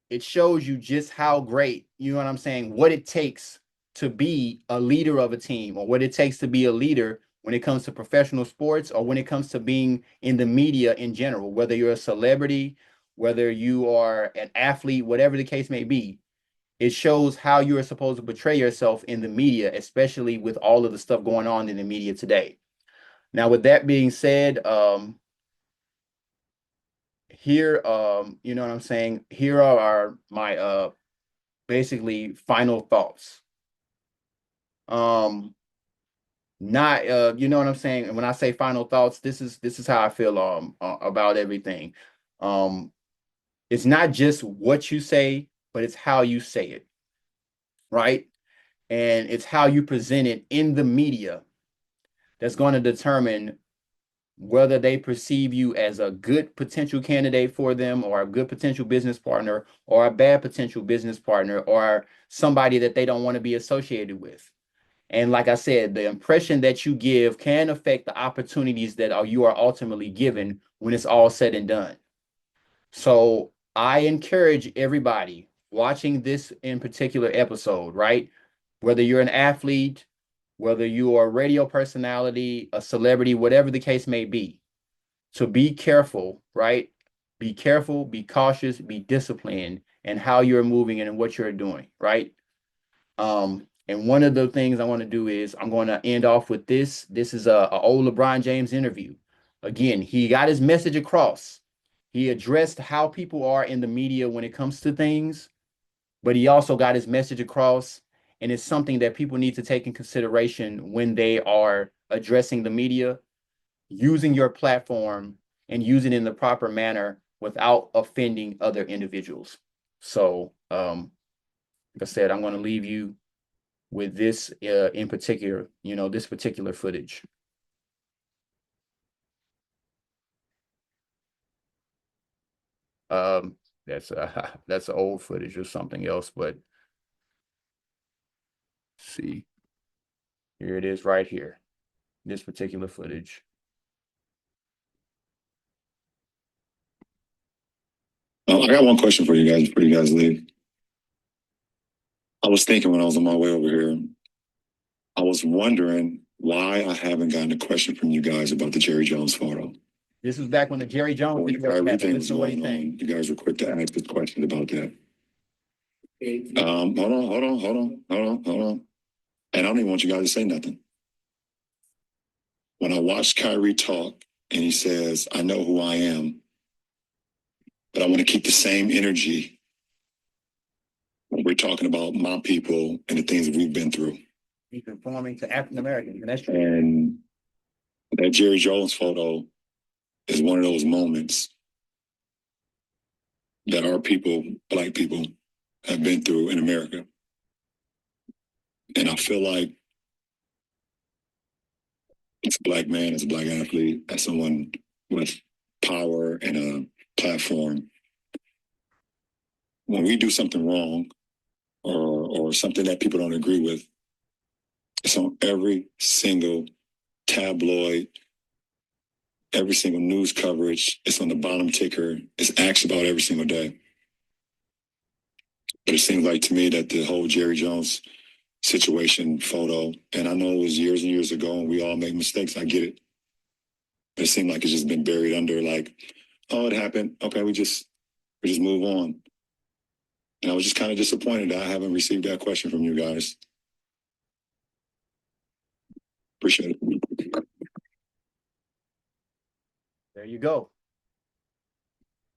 it shows you just how great, you know what I'm saying, what it takes to be a leader of a team, or what it takes to be a leader when it comes to professional sports, or when it comes to being in the media in general, whether you're a celebrity, whether you are an athlete, whatever the case may be. It shows how you are supposed to portray yourself in the media, especially with all of the stuff going on in the media today. Now, with that being said, here, you know what I'm saying? Here are my basically final thoughts. Not you know what I'm saying? And when I say final thoughts, this is how I feel about everything. Um, it's not just what you say, but it's how you say it, right? And it's how you present it in the media that's going to determine whether they perceive you as a good potential candidate for them, or a good potential business partner, or a bad potential business partner, or somebody that they don't want to be associated with. And like I said, the impression that you give can affect the opportunities that you are ultimately given when it's all said and done. So I encourage everybody watching this in particular episode, right? Whether you're an athlete, whether you are a radio personality, a celebrity, whatever the case may be, to be careful, right? Be careful, be cautious, be disciplined in how you're moving and in what you're doing, right? And one of the things I want to do is I'm going to end off with this. This is a old LeBron James interview. Again, he got his message across. He addressed how people are in the media when it comes to things, but he also got his message across. And it's something that people need to take in consideration when they are addressing the media, using your platform and using it in the proper manner without offending other individuals. So, like I said, I'm going to leave you with this in particular, this particular footage. Um, that's old footage or something else, but see, here it is right here, this particular footage. I got one question for you guys before you guys leave. I was thinking when I was on my way over here, I was wondering why I haven't gotten a question from you guys about the Jerry Jones photo. This was back when the Jerry Jones When situation happened. everything was Listen to what he going saying. on, you guys were quick to ask this question about that. Hold on. And I don't even want you guys to say nothing. When I watched Kyrie talk and he says, I know who I am, but I want to keep the same energy when we're talking about my people and the things that we've been through. He's conforming to African Americans, and that's true. And that Jerry Jones photo is one of those moments that our people, Black people, have been through in America. And I feel like as a Black man, as a Black athlete, as someone with power and a platform, when we do something wrong or something that people don't agree with, it's on every single tabloid, every single news coverage. It's on the bottom ticker. It's asked about every single day. But it seems like to me that the whole Jerry Jones situation photo, and I know it was years and years ago and we all make mistakes. I get it. But it seemed like it's just been buried under like, oh, it happened. Okay, we just move on. And I was just kind of disappointed that I haven't received that question from you guys. Appreciate it. There you go.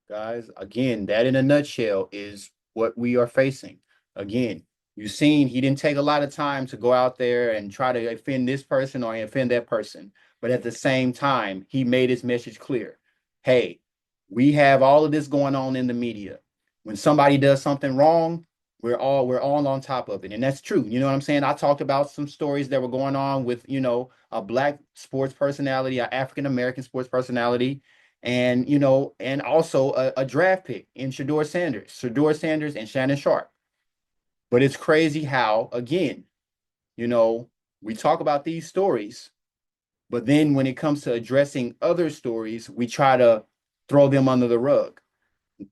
Guys, again, that in a nutshell is what we are facing. Again, you've seen he didn't take a lot of time to go out there and try to offend this person or offend that person. But at the same time, he made his message clear. Hey, we have all of this going on in the media. When somebody does something wrong, we're all on top of it. And that's true. You know what I'm saying? I talked about some stories that were going on with, a Black sports personality, an African American sports personality, and and also a draft pick in Shedeur Sanders and Shannon Sharpe. But it's crazy how, again, we talk about these stories, but then when it comes to addressing other stories, we try to throw them under the rug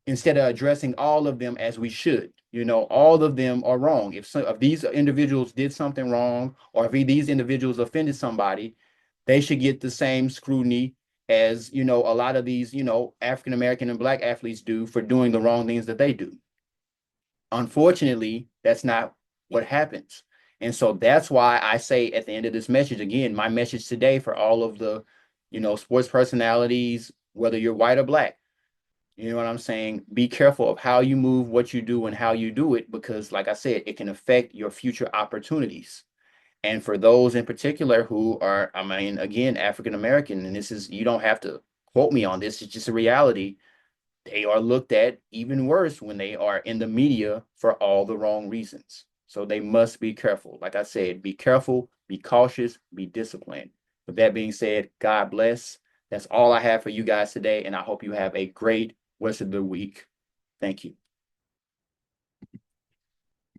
instead of addressing all of them as we should. All of them are wrong. If these individuals did something wrong, or if these individuals offended somebody, they should get the same scrutiny as, a lot of these, African American and Black athletes do for doing the wrong things that they do. Unfortunately, that's not what happens. And so that's why I say at the end of this message, again, my message today for all of the, sports personalities, whether you're white or Black, you know what I'm saying? Be careful of how you move, what you do, and how you do it, because like I said, it can affect your future opportunities. And for those in particular who are, I mean, again, African American, and this is, you don't have to quote me on this, it's just a reality. They are looked at even worse when they are in the media for all the wrong reasons. So they must be careful. Like I said, be careful, be cautious, be disciplined. With that being said, God bless. That's all I have for you guys today. And I hope you have a great rest of the week. Thank you.